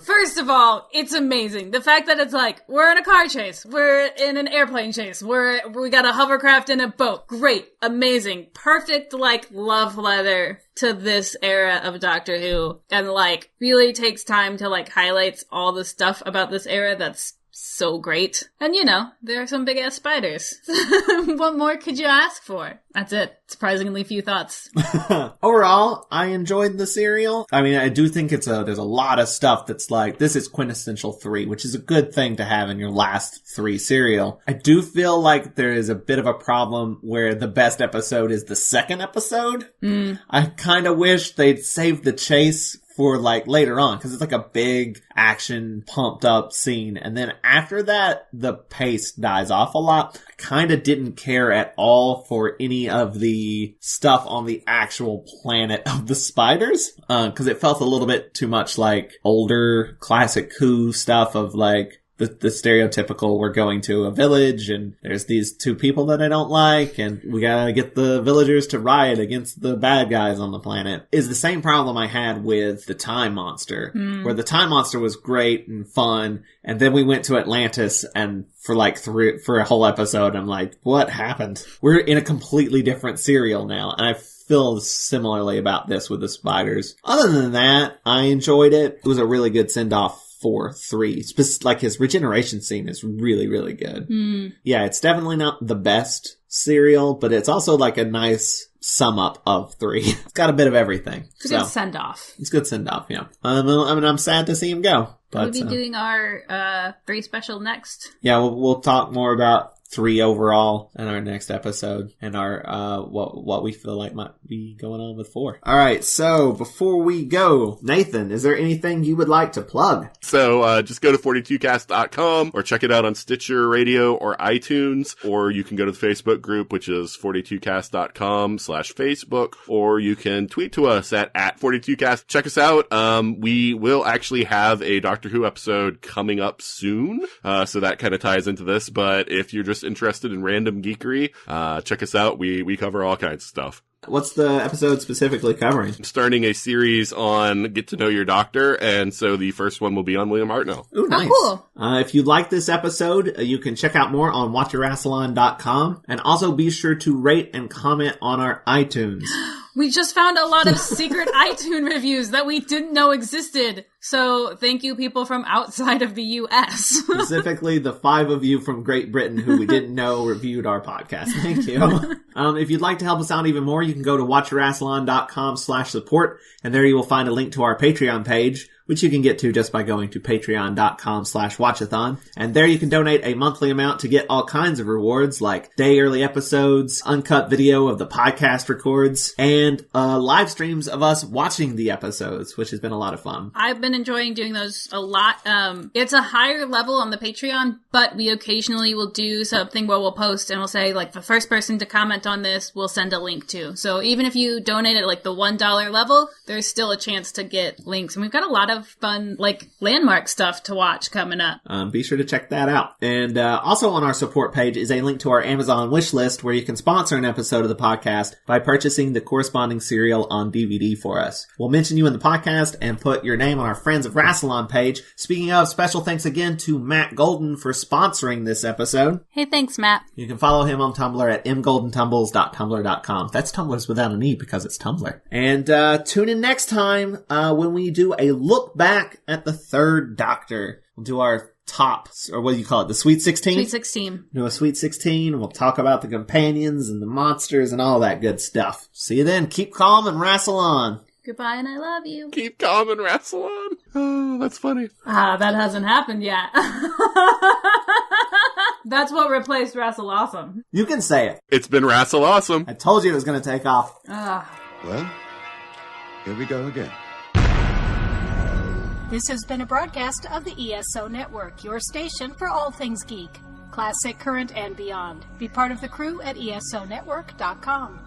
First of all, it's amazing. The fact that it's like, we're in a car chase, we're in an airplane chase, we got a hovercraft and a boat. Great. Amazing. Perfect, love letter to this era of Doctor Who. And, really takes time to, highlights all the stuff about this era that's so great. And, there are some big-ass spiders. What more could you ask for? That's it. Surprisingly few thoughts. Overall, I enjoyed the serial. I mean, I do think there's a lot of stuff that's this is quintessential 3, which is a good thing to have in your last 3 serial. I do feel like there is a bit of a problem where the best episode is the second episode. I kind of wish they'd saved the chase for later on, because it's a big action pumped up scene, and then after that the pace dies off a lot. I kind of didn't care at all for any of the stuff on the actual planet of the spiders, because it felt a little bit too much like older classic Who stuff of the stereotypical, we're going to a village and there's these 2 people that I don't like and we gotta get the villagers to riot against the bad guys on the planet, is the same problem I had with the Time Monster, where the Time Monster was great and fun, and then we went to Atlantis and for for a whole episode I'm like, what happened? We're in a completely different serial now, and I feel similarly about this with the spiders. Other than that, I enjoyed it. It was a really good send-off for 3. His regeneration scene is really, really good. Yeah, it's definitely not the best serial, but it's also a nice sum up of 3. It's got a bit of everything. It's a good send off. It's a good send off, yeah. I'm sad to see him go. But, we'll be doing our 3 special next. Yeah, we'll talk more about 3 overall in our next episode, and our what we feel like might be going on with 4. All right, so before we go, Nathan, is there anything you would like to plug? So just go to 42cast.com or check it out on Stitcher Radio or iTunes, or you can go to the Facebook group, which is 42cast.com/Facebook, or you can tweet to us at 42cast. Check us out. We will actually have a Doctor Who episode coming up soon, so that kind of ties into this, but if you're just interested in random geekery, check us out. We cover all kinds of stuff. What's the episode specifically covering? I'm starting a series on Get to Know Your Doctor, and so the first one will be on William Hartnell. Ooh, nice. Oh, cool. If you like this episode, you can check out more on Watch-A-Rassilon.com, and also be sure to rate and comment on our iTunes. We just found a lot of secret iTunes reviews that we didn't know existed. So thank you, people from outside of the U.S. Specifically, the 5 of you from Great Britain who we didn't know reviewed our podcast. Thank you. If you'd like to help us out even more, you can go to watcherassilon.com/support, and there you will find a link to our Patreon page, which you can get to just by going to patreon.com/watchathon. And there you can donate a monthly amount to get all kinds of rewards like day early episodes, uncut video of the podcast records, and live streams of us watching the episodes, which has been a lot of fun. I've been enjoying doing those a lot. It's a higher level on the Patreon, but we occasionally will do something where we'll post and we'll say, the first person to comment on this, we'll send a link to. So even if you donate at the $1 level, there's still a chance to get links. And we've got a lot of fun, landmark stuff to watch coming up. Be sure to check that out. And also on our support page is a link to our Amazon wish list where you can sponsor an episode of the podcast by purchasing the corresponding serial on DVD for us. We'll mention you in the podcast and put your name on our Friends of Rassilon page. Speaking of, special thanks again to Matt Golden for sponsoring this episode. Hey, thanks, Matt. You can follow him on Tumblr at mgoldentumbles.tumblr.com. That's Tumblr's without an E because it's Tumblr. And tune in next time when we do a look back at the 3rd Doctor. We'll do our top, or what do you call it, the Sweet 16? Sweet 16. Do a Sweet 16. We'll talk about the companions and the monsters and all that good stuff. See you then. Keep calm and wrestle on. Goodbye and I love you. Keep calm and wrestle on. Oh, that's funny. That hasn't happened yet. That's what replaced Rassilon. You can say it. It's been Rassel awesome. I told you it was going to take off. Well, here we go again. This has been a broadcast of the ESO Network, your station for all things geek. Classic, current, and beyond. Be part of the crew at ESONetwork.com.